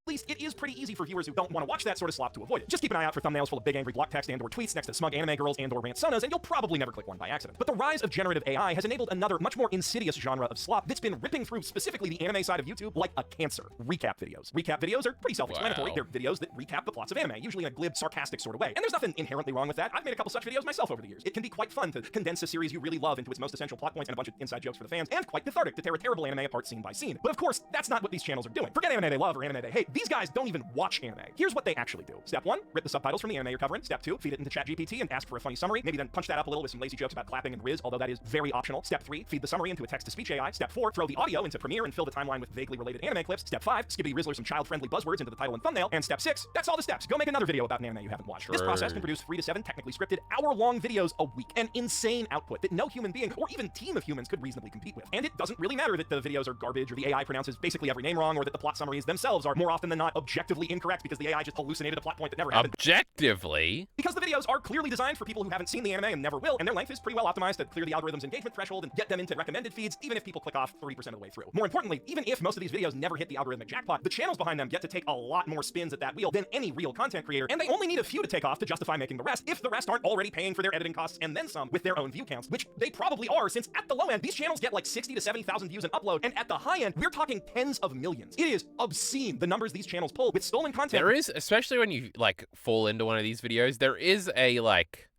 At least it is pretty easy for viewers who don't want to watch that sort of slop to avoid it. Just keep an eye out for thumbnails full of big angry block text and/or tweets next to smug anime girls and/or rant-sonas, and you'll probably never click one by accident. But the rise of generative AI has enabled another, much more insidious genre of slop that's been ripping through specifically the anime side of YouTube like a cancer. Recap videos. Recap videos are pretty self-explanatory. Wow. They're videos that recap the plots of anime, usually in a glib, sarcastic sort of way. And there's nothing inherently wrong with that. I've made a couple such videos myself over the years. It can be quite fun to condense a series you really love into its most essential plot points and a bunch of inside jokes for the fans, and quite cathartic to tear a terrible anime apart scene by scene. But of course, that's not what these channels are doing. Forget anime they love or anime they hate. These guys don't even watch anime. Here's what they actually do. Step 1, rip the subtitles from the anime you're covering. Step 2, feed it into ChatGPT and ask for a funny summary. Maybe then punch that up a little with some lazy jokes about clapping and Riz, although that is very optional. Step 3, feed the summary into a text-to-speech AI. Step 4, throw the audio into Premiere and fill the timeline with vaguely related anime clips. Step 5, skibbity rizzler some child-friendly buzzwords into the title and thumbnail. And step 6, that's all the steps. Go make another video about an anime you haven't watched. This process can produce 3 to 7 technically scripted, hour-long videos a week. An insane output that no human being or even team of humans could reasonably compete with. And it doesn't really matter that the videos are garbage or the AI pronounces basically every name wrong or that the plot summaries themselves are more often than not objectively incorrect because the AI just hallucinated a plot point that never happened. Objectively? Because the videos are clearly designed for people who haven't seen the anime and never will, and their length is pretty well optimized to clear the algorithm's engagement threshold and get them into recommended feeds, even if people click off 30% of the way through. More importantly, even if most of these videos never hit the algorithmic jackpot, the channels behind them get to take a lot more spins at that wheel than any real content creator, and they only need a few to take off to justify making the rest, if the rest aren't already paying for their editing costs and then some with their own view counts, which they probably are, since at the low end, these channels get like 60 to 70,000 views an upload, and at the high end, we're talking tens of millions. It is obscene, the numbers these channels pull with stolen content. There is, especially when you, like, fall into one of these videos, there is a, like,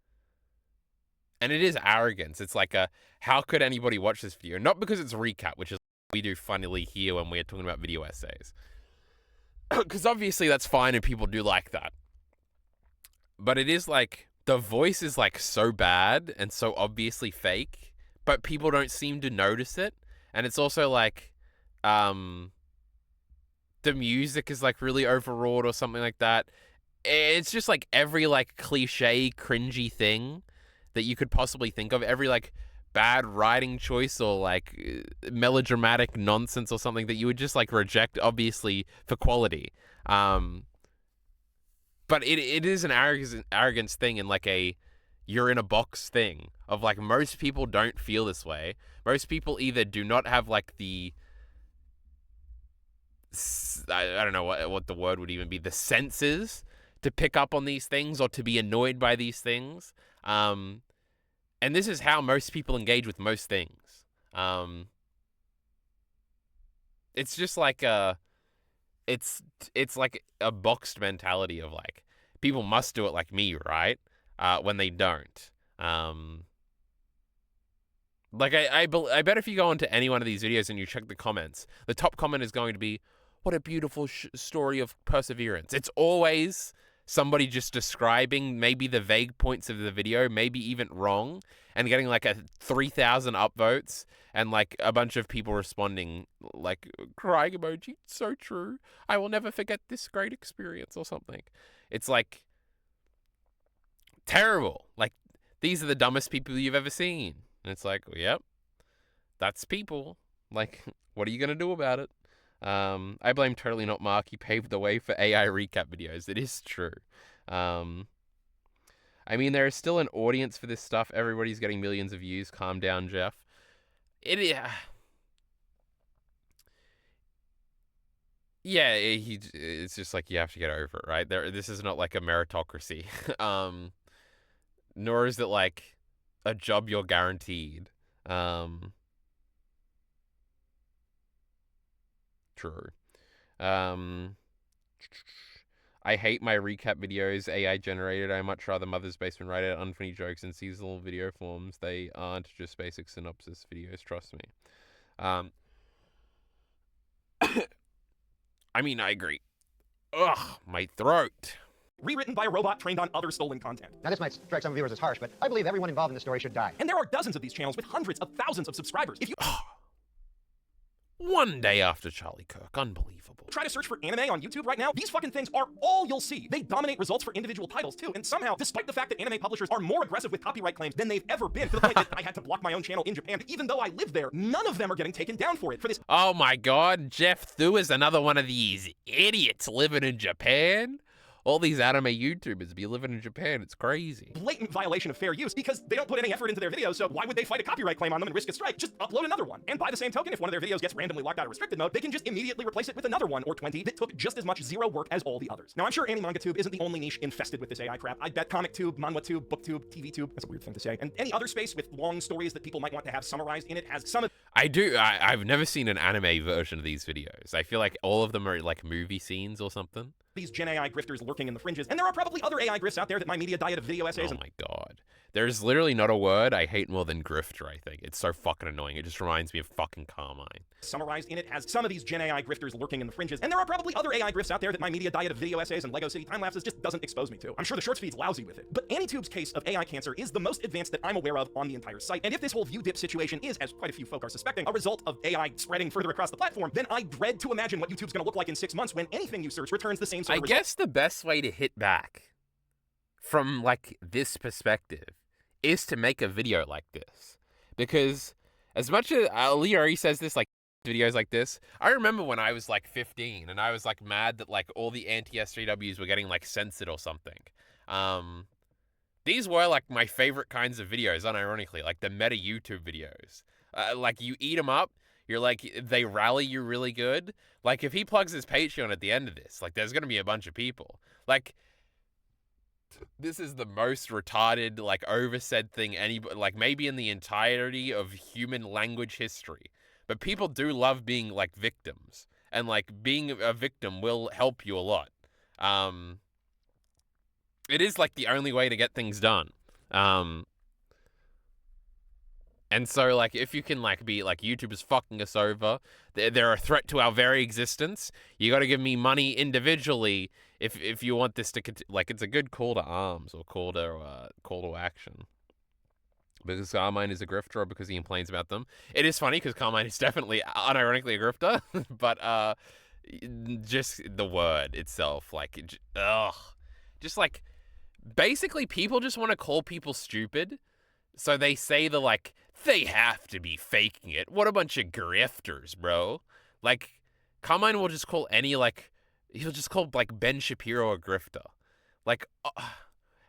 and it is arrogance. It's like how could anybody watch this video? Not because it's a recap, which is we do funnily here when we're talking about video essays. Because obviously that's fine and people do like that. But it is like, the voice is like so bad and so obviously fake, but people don't seem to notice it. And it's also like, the music is like really overwrought or something like that. It's just like every like cliche, cringy thing that you could possibly think of. Every like bad writing choice or like melodramatic nonsense or something that you would just like reject, obviously, for quality. But it is an arrogance thing and like a you're in a box thing of like most people don't feel this way. Most people either do not have like the I don't know what the word would even be, the senses to pick up on these things or to be annoyed by these things. And this is how most people engage with most things. It's just like it's like a boxed mentality of like, people must do it like me, right? When they don't. Like I bet if you go into any one of these videos and you check the comments, the top comment is going to be, what a beautiful story of perseverance. It's always somebody just describing maybe the vague points of the video, maybe even wrong, and getting like a 3,000 upvotes and like a bunch of people responding like crying emoji. So true. I will never forget this great experience or something. It's like terrible. Like, these are the dumbest people you've ever seen. And it's like, well, yep, that's people. Like, what are you going to do about it? I blame Totally Not Mark. He paved the way for AI recap videos. It is true. I mean, there is still an audience for this stuff. Everybody's getting millions of views. Calm down, Jeff. Yeah, it's just like you have to get over it, right? This is not like a meritocracy. Nor is it like a job you're guaranteed. True. I hate my recap videos AI generated. I much rather Mother's Basement write out unfunny jokes in seasonal video forms. They aren't just basic synopsis videos, trust me. I mean, I agree. Ugh, my throat. Rewritten by a robot trained on other stolen content. Now, this might strike some viewers as harsh, but I believe everyone involved in the story should die. And there are dozens of these channels with hundreds of thousands of subscribers. If you One day after Charlie Kirk, unbelievable. try to search for anime on YouTube right now, these fucking things are all you'll see. They dominate results for individual titles too, and somehow, despite the fact that anime publishers are more aggressive with copyright claims than they've ever been, to the point that I had to block my own channel in Japan, even though I live there, none of them are getting taken down for it. For this Oh my god, Jeff Thu is another one of these idiots living in Japan? All these anime YouTubers be living in Japan. It's crazy. blatant violation of fair use, because they don't put any effort into their videos, so why would they fight a copyright claim on them and risk a strike? Just upload another one. And by the same token, if one of their videos gets randomly locked out of restricted mode, they can just immediately replace it with another one or 20 that took just as much zero work as all the others. Now, I'm sure AniMangaTube isn't the only niche infested with this AI crap. I bet ComicTube, ManhwaTube, BookTube, TVTube, that's a weird thing to say, and any other space with long stories that people might want to have summarized in it has some of I've never seen an anime version of these videos. I feel like all of them are like movie scenes or something. these Gen AI grifters lurking in the fringes, and there are probably other AI grifts out there that my media diet of video essays Oh and my god. There's literally not a word I hate more than grifter, I think. It's so fucking annoying. It just reminds me of fucking Carmine. summarized in it has some of these Gen AI grifters lurking in the fringes, and there are probably other AI grifts out there that my media diet of video essays and Lego City time lapses just doesn't expose me to. I'm sure the shorts feed's lousy with it, but AniTube's case of AI cancer is the most advanced that I'm aware of on the entire site, and if this whole view dip situation is, as quite a few folk are suspecting, a result of AI spreading further across the platform, then I dread to imagine what YouTube's gonna look like in 6 months when anything you search returns the same sort I of result. guess the best way to hit back from like this perspective is to make a video like this. Because as much as Lee already says this, like videos like this, I remember when I was like 15 and I was like mad that like all the anti-SJWs were getting like censored or something. These were like my favorite kinds of videos, unironically, like the meta YouTube videos. Like you eat them up, you're like, they rally you really good. Like if he plugs his Patreon at the end of this, like there's gonna be a bunch of people. Like this is the most retarded, like oversaid thing anybody, like maybe in the entirety of human language history. But people do love being like victims, and like being a victim will help you a lot. It is like the only way to get things done. And so, like, if you can, like, be, like, YouTube is fucking us over, they're a threat to our very existence, you gotta give me money individually if you want this to like, it's a good call to arms, or call to action. Because Carmine is a grifter, or because he complains about them. It is funny, because Carmine is definitely, unironically, a grifter, but, just the word itself, like, ugh. Just, like, basically, people just want to call people stupid, so they say like, they have to be faking it. What a bunch of grifters, bro. Like, Carmine will just call any, like, he'll just call, like, Ben Shapiro a grifter. Like,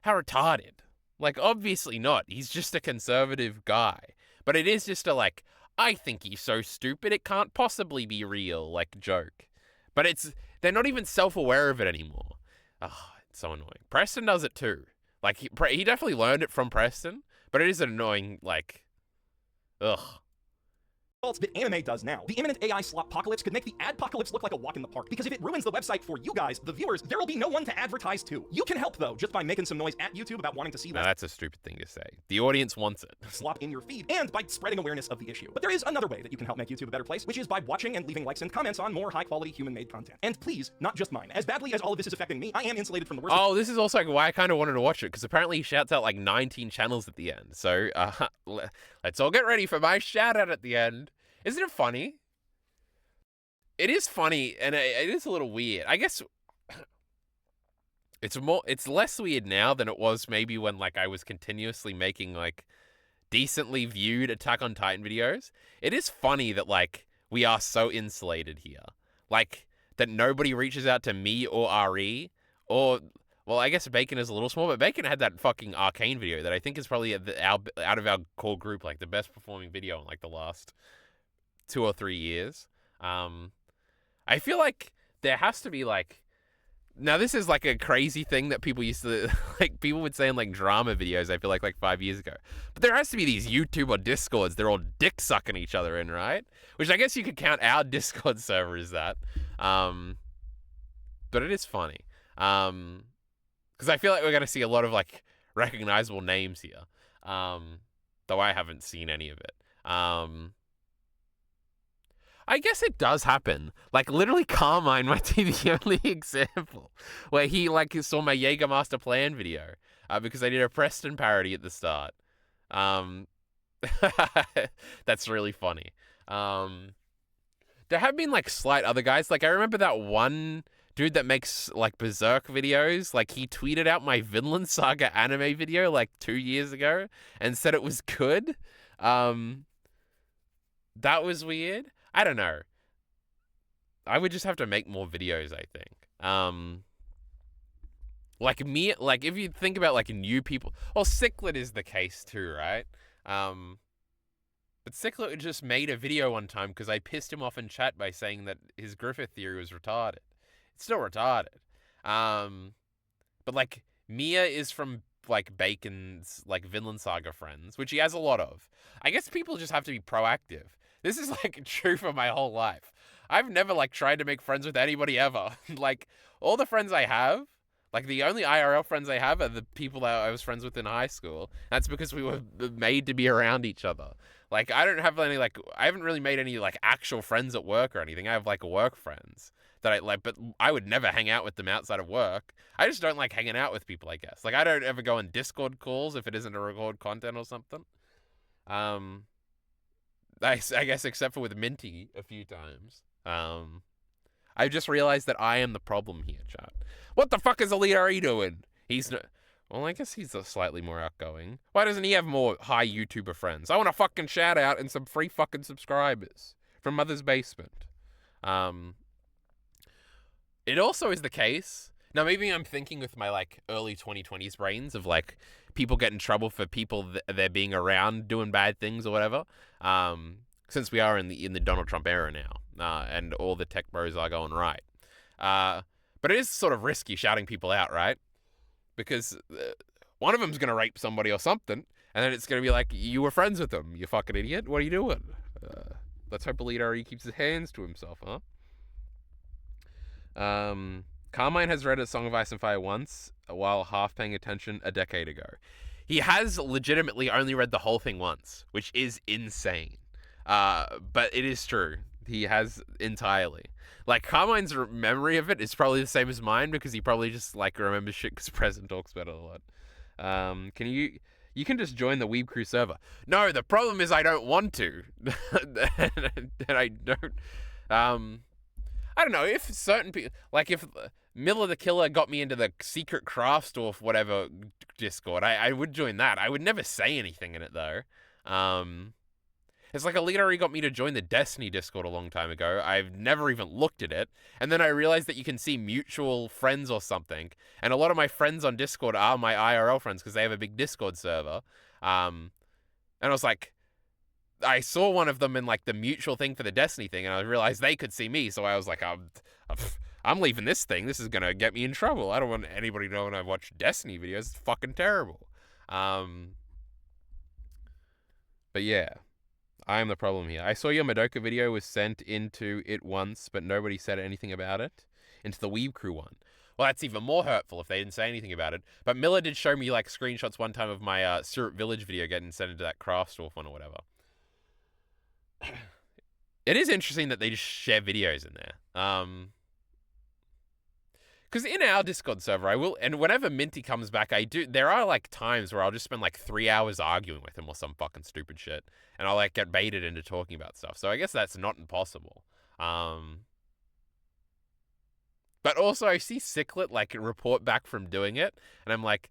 how retarded. Like, obviously not. He's just a conservative guy. But it is just a, like, I think he's so stupid it can't possibly be real, like, joke. But they're not even self-aware of it anymore. Oh, it's so annoying. Preston does it too. Like, he definitely learned it from Preston. But it is an annoying, like, ugh. That anime does now. The imminent AI slop-pocalypse could make the adpocalypse look like a walk in the park, because if it ruins the website for you guys, the viewers, there will be no one to advertise to. You can help, though, just by making some noise at YouTube about wanting to see Now, less that's a stupid thing to say. The audience wants it. slop in your feed, and by spreading awareness of the issue. But there is another way that you can help make YouTube a better place, which is by watching and leaving likes and comments on more high-quality human-made content. And please, not just mine. As badly as all of this is affecting me, I am insulated from the worst. Oh, this is also why I kind of wanted to watch it, because apparently he shouts out like 19 channels at the end. So, let's all get ready for my shout-out at the end. Isn't it funny? It is funny, and it is a little weird. I guess it's less weird now than it was maybe when like I was continuously making like decently viewed Attack on Titan videos. It is funny that like we are so insulated here. Like that nobody reaches out to me or RE, or well, I guess Bacon is a little small, but Bacon had that fucking Arcane video that I think is probably out of our core group, like the best performing video in like the last 2 or 3 years. I feel like there has to be like, now this is like a crazy thing that people used to like, people would say in like drama videos, I feel like 5 years ago. But there has to be these YouTube or Discords, they're all dick sucking each other in, right? Which I guess you could count our Discord server as that. But it is funny. Because I feel like we're going to see a lot of like recognizable names here. Though I haven't seen any of it. I guess it does happen. Like, literally Carmine might be the only example where he, like, saw my Jägermaster Plan video because I did a Preston parody at the start. That's really funny. There have been, like, slight other guys. Like, I remember that one dude that makes, like, Berserk videos. Like, he tweeted out my Vinland Saga anime video, like, 2 years ago and said it was good. That was weird. I don't know. I would just have to make more videos, I think. Like me, like if you think about like new people, well, Ciclet is the case too, right? But Ciclet just made a video one time because I pissed him off in chat by saying that his Griffith theory was retarded. It's still retarded. But like Mia is from like Bacon's like Vinland Saga friends, which he has a lot of. I guess people just have to be proactive. This is, like, true for my whole life. I've never, like, tried to make friends with anybody ever. Like, all the friends I have, like, the only IRL friends I have are the people that I was friends with in high school. That's because we were made to be around each other. Like, I don't have any, like, I haven't really made any, like, actual friends at work or anything. I have, like, work friends that I, like, but I would never hang out with them outside of work. I just don't like hanging out with people, I guess. Like, I don't ever go on Discord calls if it isn't to record content or something. I guess except for with Minty a few times. I just realized that I am the problem here, chat. What the fuck is Elite doing? He's no... Well, I guess he's slightly more outgoing. Why doesn't he have more high YouTuber friends? I want a fucking shout out and some free fucking subscribers from Mother's Basement. It also is the case... Now, maybe I'm thinking with my, like, early 2020s brains of, like, people get in trouble for people they're being around doing bad things or whatever. Since we are in the Donald Trump era now, and all the tech bros are going right. But it is sort of risky shouting people out, right? Because one of them's going to rape somebody or something, and then it's going to be like, you were friends with them, you fucking idiot. What are you doing? Let's hope Elite RE keeps his hands to himself, huh? Carmine has read A Song of Ice and Fire once, while half paying attention a decade ago. He has legitimately only read the whole thing once, which is insane. But it is true. He has entirely. Like, Carmine's memory of it is probably the same as mine, because he probably just, like, remembers shit because Preston talks about it a lot. You can just join the Weeb Crew server. No, the problem is I don't want to. And I don't... I don't know, if certain people... Like, if Miller the Killer got me into the secret craft store for whatever Discord, I would join that. I would never say anything in it, though. It's like Elite already got me to join the Destiny Discord a long time ago. I've never even looked at it. And then I realized that you can see mutual friends or something. And a lot of my friends on Discord are my IRL friends because they have a big Discord server. And I was like... I saw one of them in, like, the mutual thing for the Destiny thing, and I realized they could see me, so I was like, I'm leaving this thing. This is going to get me in trouble. I don't want anybody to know when I watch Destiny videos. It's fucking terrible. But yeah, I am the problem here. I saw your Madoka video was sent into it once, but nobody said anything about it. Into the Weeb Crew one. Well, that's even more hurtful if they didn't say anything about it. But Miller did show me, like, screenshots one time of my Syrup Village video getting sent into that craft store one or whatever. It is interesting that they just share videos in there. Because in our Discord server, I will, and whenever Minty comes back, there are, like, times where I'll just spend, like, 3 hours arguing with him or some fucking stupid shit. And I'll, like, get baited into talking about stuff. So I guess that's not impossible. But also, I see Ciclet, like, report back from doing it, and I'm like,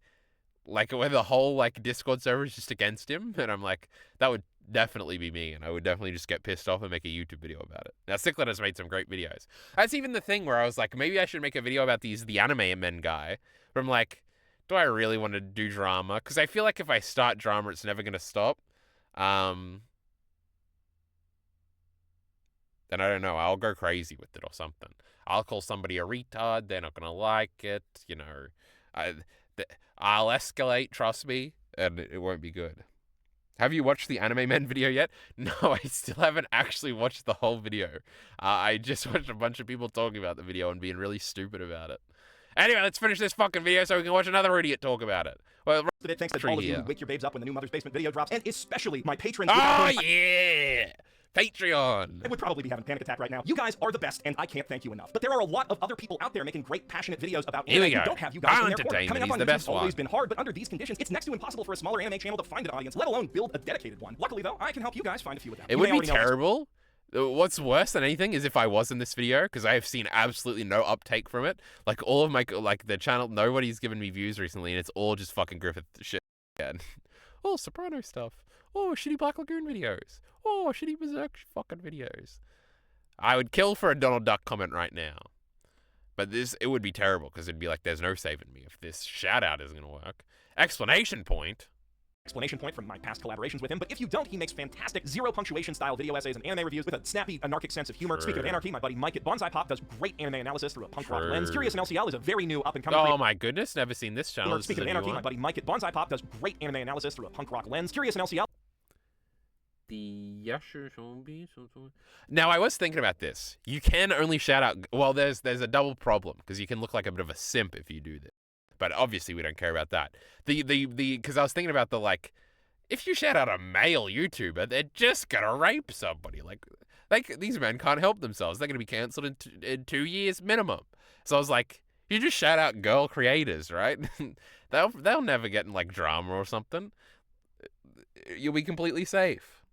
where the whole, like, Discord server is just against him, and I'm like, that would definitely be me, and I would definitely just get pissed off and make a YouTube video about it. Now, Ciclet has made some great videos. That's even the thing where I was like, maybe I should make a video about TheAnimeMan guy, but I'm like, do I really want to do drama? Because I feel like if I start drama, it's never going to stop. then I don't know, I'll go crazy with it or something. I'll call somebody a retard, they're not going to like it, you know. I'll escalate, trust me, and it won't be good. Have you watched the TheAnimeMan video yet? No, I still haven't actually watched the whole video. I just watched a bunch of people talking about the video and being really stupid about it. Anyway, let's finish this fucking video so we can watch another idiot talk about it. Well, Thanks to all of you who wake your babes up when the new Mother's Basement video drops, and especially my patrons. Oh, yeah! Patreon! I would probably be having a panic attack right now. You guys are the best, and I can't thank you enough. But there are a lot of other people out there making great, passionate videos about Here we anime go. who don't have you guys in their corner. Entertainment, Coming up he's on the YouTube's best always one. been hard, but under these conditions, it's next to impossible for a smaller anime channel to find an audience, let alone build a dedicated one. Luckily, though, I can help you guys find a few of them. It would be terrible. What's worse than anything is if I was in this video, because I have seen absolutely no uptake from it. Like, all of my, like, the channel, nobody's given me views recently, and it's all just fucking Griffith shit again. Oh, Soprano stuff. Oh, shitty Black Lagoon videos. Oh, shitty Berserk fucking videos. I would kill for a Donald Duck comment right now. But it would be terrible, because it'd be like, there's no saving me if this shout-out isn't going to work. Explanation point from my past collaborations with him, but if you don't, he makes fantastic zero-punctuation style video essays and anime reviews with a snappy, anarchic sense of humor. True. Speaking of anarchy, my buddy Mike at Bonsai Pop does great anime analysis through a punk rock lens. Curious and LCL is a very new up-and-coming... Oh my goodness, never seen this channel. Speaking of anarchy, my buddy Mike at Bonsai Pop does great anime analysis through a punk rock lens. Curious and LCL... Now, I was thinking about this. You can only shout out... Well, there's a double problem, because you can look like a bit of a simp if you do this. But obviously, we don't care about that. Because I was thinking about the, like... If you shout out a male YouTuber, they're just gonna rape somebody. Like these men can't help themselves. They're gonna be cancelled in 2 years minimum. So I was like, you just shout out girl creators, right? they'll never get in, like, drama or something. You'll be completely safe.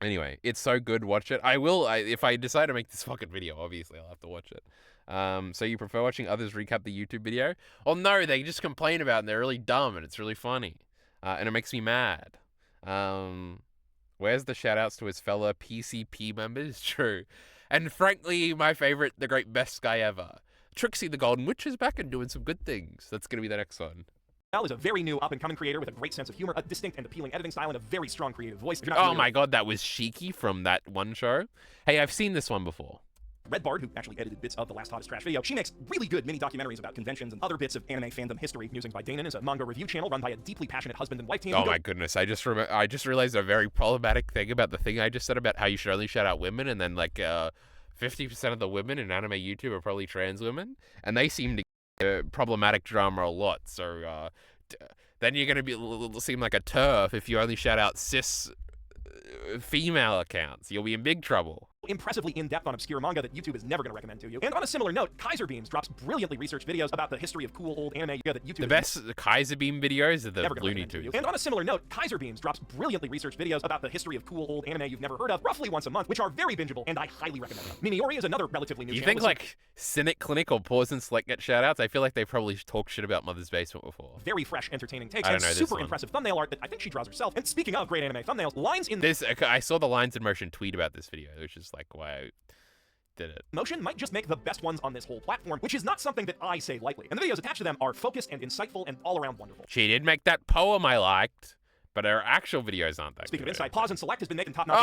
Anyway, it's so good. Watch it. I will. If I decide to make this fucking video, obviously I'll have to watch it. So you prefer watching others recap the YouTube video? Well, no, they just complain about it and they're really dumb and it's really funny. And it makes me mad. Where's the shoutouts to his fella PCP members? True. And frankly, my favorite, the great best guy ever. Trixie the Golden Witch is back and doing some good things. That's going to be the next one. Is a very new up-and-coming creator with a great sense of humor, a distinct and appealing editing style, and a very strong creative voice. Oh my god, that was Shiki from that one show. Hey, I've seen this one before. Red Bard, who actually edited bits of the last Hottest Trash video, she makes really good mini documentaries about conventions and other bits of anime fandom history. Musings by Danon is a manga review channel run by a deeply passionate husband and wife team. Oh my goodness, I just realized a very problematic thing about the thing I just said about how you should only shout out women, and then like 50% of the women in anime YouTube are probably trans women, and they seem to get problematic drama a lot. So then you're going to seem like a turf if you only shout out cis female accounts. You'll be in big trouble. Impressively in-depth on obscure manga that YouTube is never going to recommend to you. And on a similar note, Kaiser Beams drops brilliantly researched videos about the history of cool old anime that YouTube... The best Kaiser Beam videos are the Looney Tunes. And on a similar note, Kaiser Beams drops brilliantly researched videos about the history of cool old anime you've never heard of, roughly once a month, which are very bingeable, and I highly recommend them. Miniori is another relatively new channel. You think, like, Cynic Clinic or Pause and Select get shoutouts? I feel like they've probably talked shit about Mother's Basement before. Very fresh, entertaining takes, and super impressive thumbnail art that I think she draws herself. And speaking of great anime thumbnails, lines in... I saw the Lines in Motion tweet about this video, which is like why I did it. Motion might just make the best ones on this whole platform, which is not something that I say lightly. And the videos attached to them are focused and insightful and all around wonderful. She did make that poem I liked, but her actual videos aren't that Speaking good. of insight, Pause and Select has been making top-notch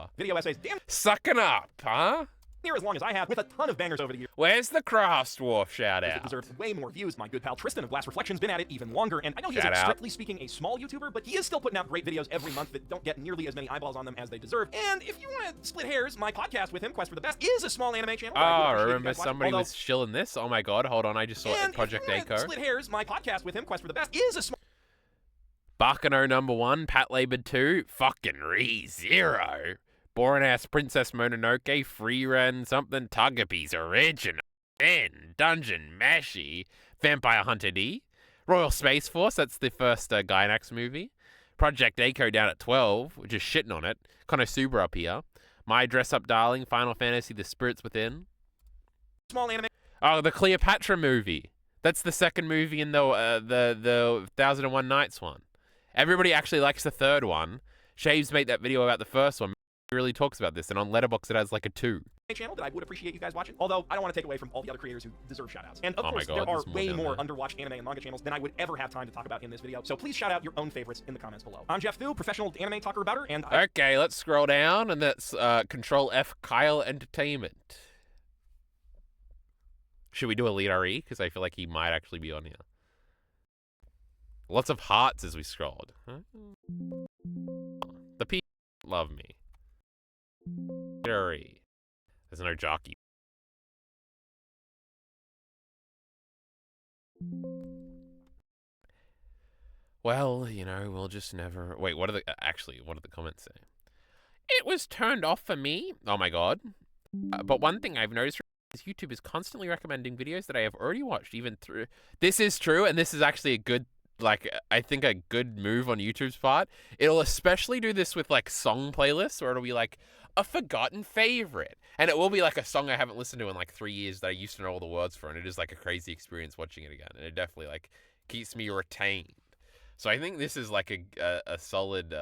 anime video essays damn sucking up, huh? near as long as I have, with a ton of bangers over the years. Where's the Crostwolf shout It out? deserves way more views. My good pal Tristan of Glass Reflections been at it even longer, and I know he's strictly speaking a small YouTuber, but he is still putting out great videos every month that don't get nearly as many eyeballs on them as they deserve. And if you want to split hairs, my podcast with him, Quest for the Best, is a small anime channel. Oh, remember somebody was shilling this? Oh my god, hold on, I just saw it at Project Aco. Split hairs, my podcast with him, Quest for the Best, is a small... Bakano #1, Pat Labor 2, fucking ReZero. Boring ass Princess Mononoke, Freeran something, Togepi's Original, N, Dungeon Meshi, Vampire Hunter D, Royal Space Force, that's the first Gainax movie, Project Aco down at 12, which is shitting on it, Konosuba up here, My Dress Up Darling, Final Fantasy The Spirits Within. Small anime. Oh, the Cleopatra movie. That's the second movie in the 1001 Nights one. Everybody actually likes the third one. Shaves made that video about the first one. He really talks about this, and on Letterboxd it has like a 2. channel that I would appreciate you guys watching. Although I don't want to take away from all the other creators who deserve shoutouts. And of Oh my course, God, there are there's more way down more there. underwatched anime and manga channels than I would ever have time to talk about in this video. So please shout out your own favorites in the comments below. I'm Jeff Thu, professional anime talker abouter, and Okay, let's scroll down, and that's Control F Kyle Entertainment. Should we do a lead RE? Because I feel like he might actually be on here. Lots of hearts as we scrolled. Huh? The people love me. RE. There's no jockey. Well, you know, we'll just never... Wait, what are the... Actually, what do the comments say? It was turned off for me. Oh my god. But one thing I've noticed is YouTube is constantly recommending videos that I have already watched, even through... This is true, and this is actually a good... Like, I think a good move on YouTube's part. It'll especially do this with, like, song playlists, where it'll be, like, a forgotten favorite. And it will be, like, a song I haven't listened to in, like, 3 years that I used to know all the words for, and it is, like, a crazy experience watching it again. And it definitely, like, keeps me retained. So I think this is, like, a solid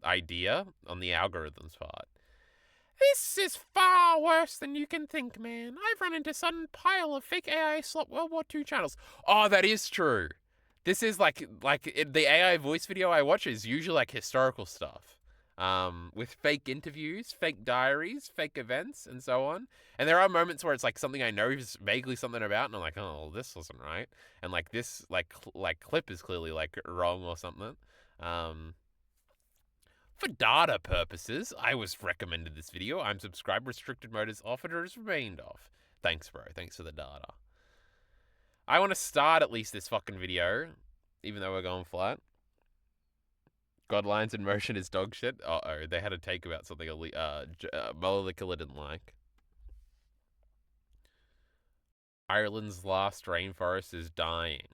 idea on the algorithm's part. This is far worse than you can think, man. I've run into sudden pile of fake AI slot World War II channels. Oh, that is true. This is the AI voice video I watch is usually like historical stuff, with fake interviews, fake diaries, fake events, and so on. And there are moments where it's like something I know is vaguely something about, and I'm like, oh, this wasn't right, and like this like clip is clearly like wrong or something. For data purposes, I was recommended this video. I'm subscribed. Restricted mode is off, and it has remained off. Thanks, bro. Thanks for the data. I want to start at least this fucking video, even though we're going flat. God lines in motion is dog shit. Uh-oh, they had a take about something Molecular didn't like. Ireland's last rainforest is dying.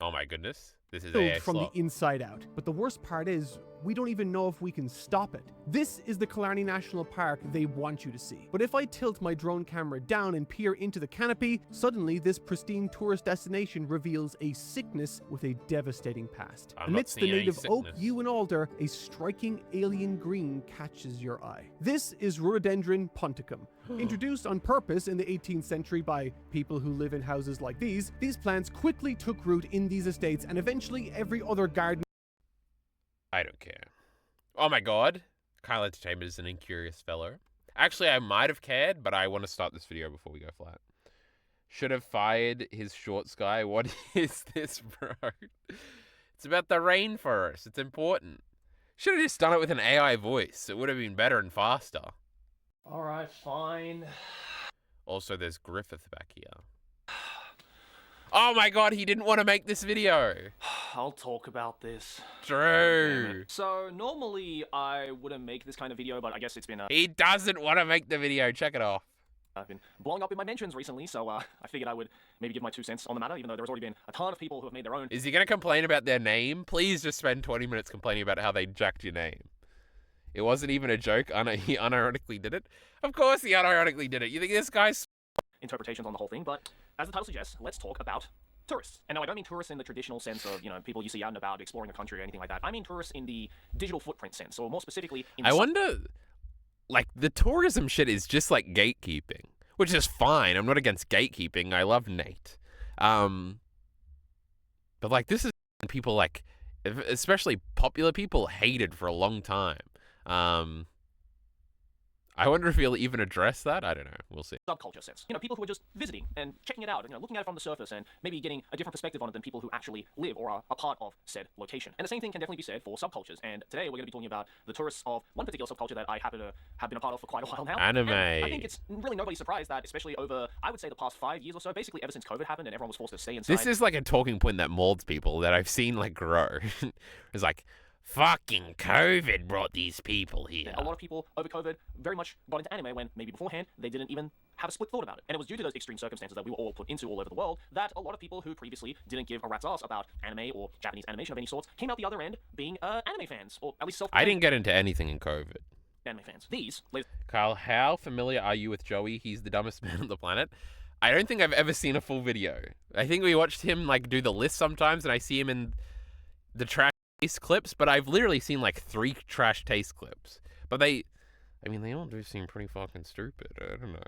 Oh my goodness. This is AI From slot. the inside out. But the worst part is, we don't even know if we can stop it. This is the Killarney National Park they want you to see. But if I tilt my drone camera down and peer into the canopy, suddenly this pristine tourist destination reveals a sickness with a devastating past. I'm not Amidst the seeing any native oak, sickness. yew and alder, a striking alien green catches your eye. This is Rhododendron ponticum. Introduced on purpose in the 18th century by people who live in houses like these plants quickly took root in these estates, and eventually every other garden. I don't care. Oh my god. Kyle Entertainment is an incurious fellow. Actually, I might have cared, but I want to start this video before we go flat. Should have fired his shorts guy. What is this, bro? It's about the rainforest. It's important. Should have just done it with an AI voice. It would have been better and faster. Alright, fine. Also, there's Griffith back here. Oh my god, he didn't want to make this video. I'll talk about this. True. So, normally I wouldn't make this kind of video, but I guess it's been, He doesn't want to make the video. Check it off. I've been blowing up in my mentions recently, so I figured I would maybe give my 2 cents on the matter, even though there's already been a ton of people who have made their own. Is he going to complain about their name? Please just spend 20 minutes complaining about how they jacked your name. It wasn't even a joke. He unironically did it. Of course he unironically did it. You think this guy's... Interpretations on the whole thing, but as the title suggests, let's talk about tourists. And no, I don't mean tourists in the traditional sense of, you know, people you see out and about exploring the country or anything like that. I mean tourists in the digital footprint sense, or more specifically in I wonder... Like, the tourism shit is just like gatekeeping, which is fine. I'm not against gatekeeping. I love Nate. But, like, this is people, like, especially popular people, hated for a long time. I wonder if he'll even address that. I don't know. We'll see. subculture sense. You know, people who are just visiting and checking it out, you know, looking at it from the surface and maybe getting a different perspective on it than people who actually live or are a part of said location. And the same thing can definitely be said for subcultures. And today we're going to be talking about the tourists of one particular subculture that I happen to have been a part of for quite a while now. Anime. And I think it's really nobody's surprise that, especially over, I would say, the past 5 years or so, basically ever since COVID happened and everyone was forced to stay inside. This is like a talking point that molds people that I've seen like grow. It's like, fucking COVID brought these people here. A lot of people over COVID very much got into anime when maybe beforehand they didn't even have a split thought about it. And it was due to those extreme circumstances that we were all put into all over the world that a lot of people who previously didn't give a rat's ass about anime or Japanese animation of any sorts came out the other end being anime fans, or at least self I didn't get into anything in COVID. anime fans. These, ladies Kyle, how familiar are you with Joey? He's the dumbest man on the planet. I don't think I've ever seen a full video. I think we watched him like do the list sometimes, and I see him in the trash taste clips, but I've literally seen like 3 trash taste clips. But I mean, they all do seem pretty fucking stupid. I don't know.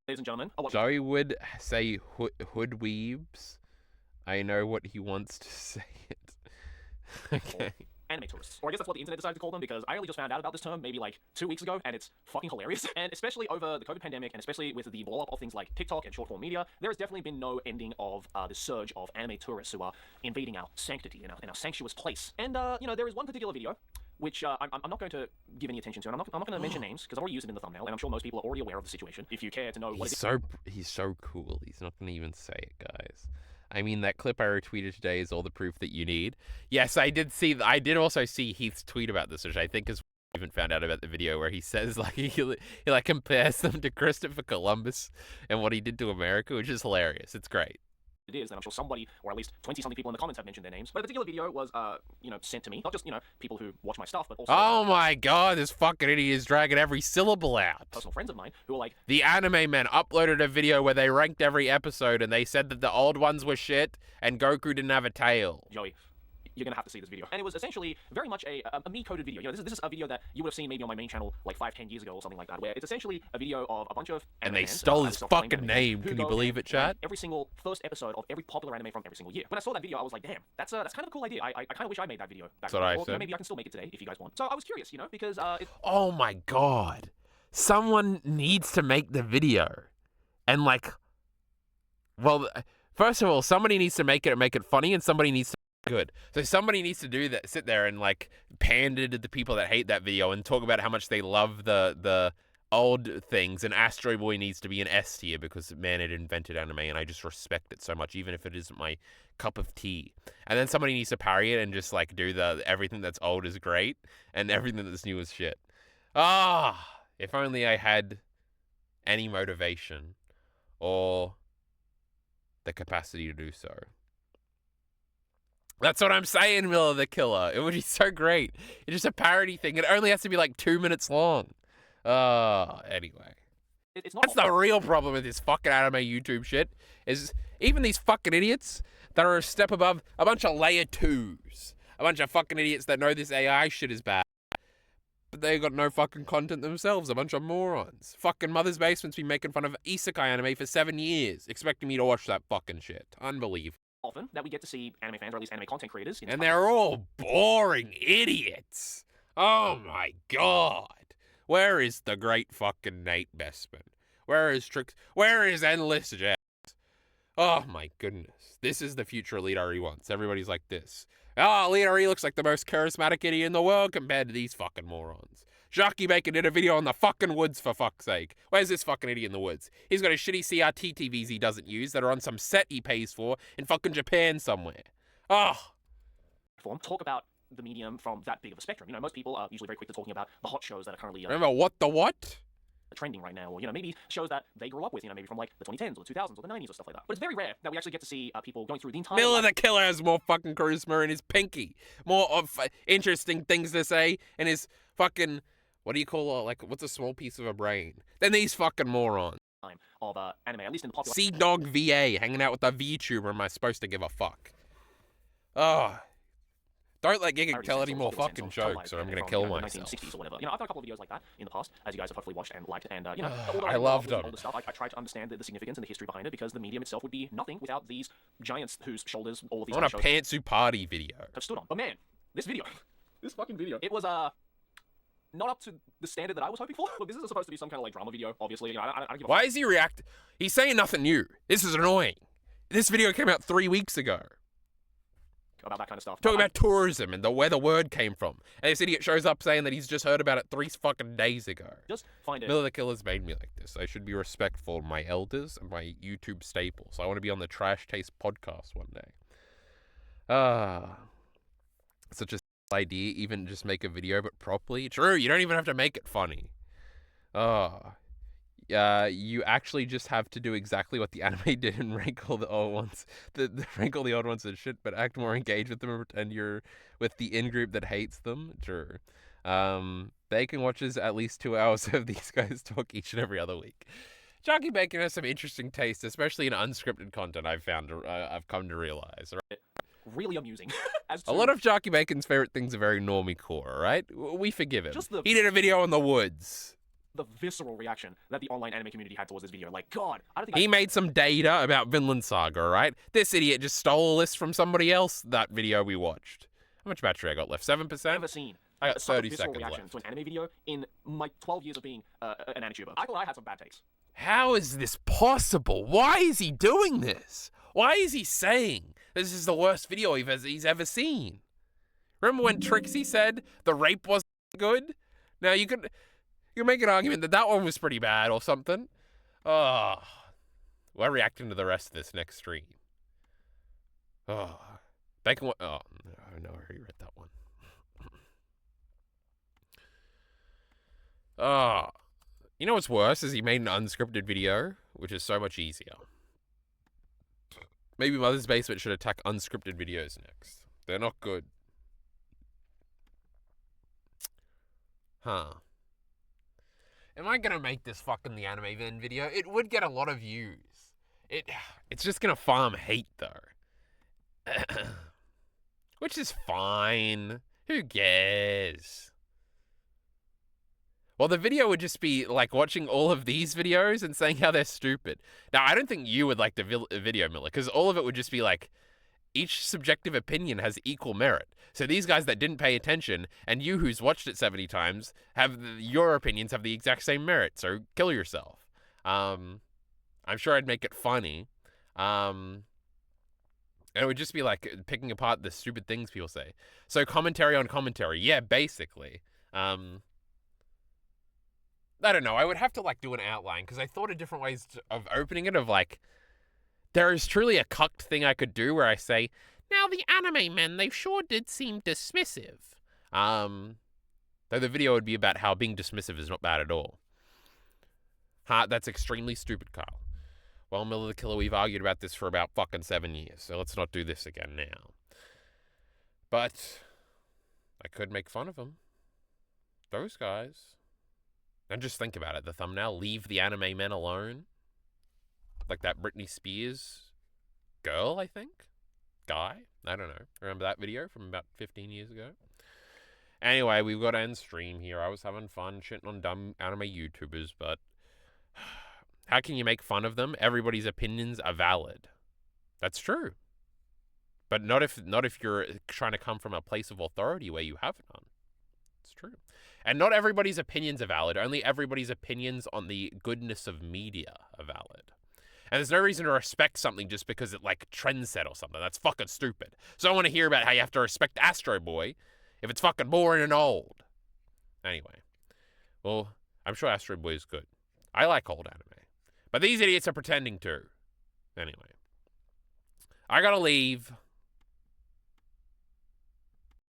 Ladies and gentlemen, I watch Joey would say hoodweebs. I know what he wants to say it. Okay. anime tourists. Or I guess that's what the internet decided to call them, because I only just found out about this term maybe like 2 weeks ago, and it's fucking hilarious. And especially over the COVID pandemic, and especially with the blow up of things like TikTok and short form media, there has definitely been no ending of the surge of anime tourists who are invading our sanctity in our sanctuous place. And there is one particular video which I'm not going to give any attention to, and I'm not going to mention names because I've already used it in the thumbnail, and I'm sure most people are already aware of the situation. If you care to know what he's so cool. He's not going to even say it, guys. I mean, that clip I retweeted today is all the proof that you need. Yes, I did also see Heath's tweet about this, which I think is I even found out about the video where he says like he like compares them to Christopher Columbus and what he did to America, which is hilarious. It's great. it is, and I'm sure somebody, or at least 20-something people in the comments have mentioned their names. But a particular video was, sent to me, not just, people who watch my stuff, but also... Oh my god, this fucking idiot is dragging every syllable out. Personal friends of mine who are like... TheAnimeMan uploaded a video where they ranked every episode, and they said that the old ones were shit, and Goku didn't have a tail. Joey, you're gonna have to see this video. And it was essentially very much a me-coded video. This is a video that you would have seen maybe on my main channel like 5-10 years ago or something like that, where it's essentially a video of a bunch of and they fans, stole his self-proclaimed fucking anime name. who Can you go believe and it, chat? rank every single first episode of every popular anime from every single year. When I saw that video, I was like, damn, that's kind of a cool idea. I kind of wish I made that video back then. Or maybe I can still make it today if you guys want. So I was curious, because oh my god. Someone needs to make the video. And first of all, somebody needs to make it funny, and somebody needs to good. So somebody needs to do that, sit there and pander to the people that hate that video and talk about how much they love the old things, and Astro Boy needs to be an S tier because man, it invented anime and I just respect it so much, even if it isn't my cup of tea. And then somebody needs to parry it and just do the everything that's old is great and everything that's new is shit. If only I had any motivation or the capacity to do so. That's what I'm saying, Miller the Killer. It would be so great. It's just a parody thing. It only has to be 2 minutes long. Anyway. it's not... That's the real problem with this fucking anime YouTube shit, is even these fucking idiots that are a step above a bunch of layer 2s. A bunch of fucking idiots that know this AI shit is bad. But they got no fucking content themselves. A bunch of morons. Fucking Mother's Basement's been making fun of isekai anime for 7 years, expecting me to watch that fucking shit. Unbelievable. Often that we get to see anime fans, or at least anime content creators, and they're all boring idiots. Oh my god. Where is the great fucking Nate Bestman? Where is Trix? Where is Endless Jet? Oh my goodness. This is the future leader he wants. Everybody's like this. Leader he looks like the most charismatic idiot in the world compared to these fucking morons. Sharky Bacon did a video on the fucking woods, for fuck's sake. Where's this fucking idiot in the woods? He's got his shitty CRT TVs he doesn't use that are on some set he pays for in fucking Japan somewhere. Talk about the medium from that big of a spectrum. Most people are usually very quick to talking about the hot shows that are currently remember what? Trending right now, or maybe shows that they grew up with, maybe from the 2010s or the 2000s or the 90s or stuff like that. But it's very rare that we actually get to see people going through the entire... Miller the Killer has more fucking charisma in his pinky, more of interesting things to say in his fucking... What do you call what's a small piece of a brain? Than these fucking morons. Of anime, at least in the popular... Sea Dog VA, hanging out with a VTuber, am I supposed to give a fuck? Don't let Giga tell any more fucking jokes or I'm gonna kill myself. 1960s or whatever. I've done a couple of videos like that in the past, as you guys have hopefully watched and liked, and I loved them. All the stuff, I tried to understand the significance and the history behind it, because the medium itself would be nothing without these giants whose shoulders all of these... I want a pantsu party video. ...have stood on. But man, this fucking video, it was not up to the standard that I was hoping for. Look, this is supposed to be some kind of drama video, obviously. I don't give a Why is he reacting? He's saying nothing new. This is annoying. This video came out 3 weeks ago. About that kind of stuff. Talking about tourism and where the word came from. And this idiot shows up saying that he's just heard about it 3 fucking days ago. Just find it. Miller the Killer's made me like this. I should be respectful of my elders and my YouTube staples. I want to be on the Trash Taste podcast one day. Such a idea, even just make a video but properly. True, you don't even have to make it funny. You actually just have to do exactly what the anime did and rank all the old ones. Rank all the old ones as shit, but act more engaged with them and pretend you're with the in-group that hates them. True. Bacon watches at least 2 hours of these guys talk each and every other week. Jockey Bacon has some interesting taste, especially in unscripted content. I've come to realize. Right? really amusing. As A to lot of Jarky Bacon's favorite things are very normie-core, right? We forgive him. Just the- He did a video in the woods. the visceral reaction that the online anime community had towards this video. Like, God, I don't think He made some data about Vinland Saga, right? This idiot just stole a list from somebody else, that video we watched. How much battery I got left? 7%? I've ever seen I got such a 30 visceral seconds reaction left. to an anime video in my 12 years of being an anituber. I thought I had some bad takes. How is this possible? Why is he doing this? Why is he saying this is the worst video he's ever seen? Remember when Trixie said the rape wasn't good? Now you can make an argument that that one was pretty bad or something. Oh, we're reacting to the rest of this next stream. Oh, Bacon. Oh no, I already read that one. Oh, you know what's worse is he made an unscripted video, which is so much easier. Maybe Mother's Basement should attack unscripted videos next. They're not good. Huh. Am I gonna make this fucking TheAnimeMan video? It would get a lot of views. It's just gonna farm hate though. Which is fine. Who cares? Well, the video would just be like watching all of these videos and saying how they're stupid. Now, I don't think you would like the video, Miller, because all of it would just be like, each subjective opinion has equal merit. So these guys that didn't pay attention, and you who's watched it 70 times, your opinions have the exact same merit. So kill yourself. I'm sure I'd make it funny. And it would just be like picking apart the stupid things people say. So commentary on commentary. Yeah, basically. I don't know. I would have to like do an outline because I thought of different ways of opening it. Of like, there is truly a cucked thing I could do where I say, "Now the anime men, they sure did seem dismissive." Though the video would be about how being dismissive is not bad at all. That's extremely stupid, Kyle. Well, Miller the Killer, we've argued about this for about fucking 7 years, so let's not do this again now. But I could make fun of them. Those guys. And just think about it. The thumbnail, leave the anime men alone. Like that Britney Spears girl, I think? Guy? I don't know. Remember that video from about 15 years ago? Anyway, we've got to end stream here. I was having fun shitting on dumb anime YouTubers, but how can you make fun of them? Everybody's opinions are valid. That's true. But not if you're trying to come from a place of authority where you have none. It's true. And not everybody's opinions are valid. Only everybody's opinions on the goodness of media are valid. And there's no reason to respect something just because it like trend set or something. That's fucking stupid. So I want to hear about how you have to respect Astro Boy if it's fucking boring and old. Anyway. Well, I'm sure Astro Boy is good. I like old anime. But these idiots are pretending to. Anyway. I gotta leave.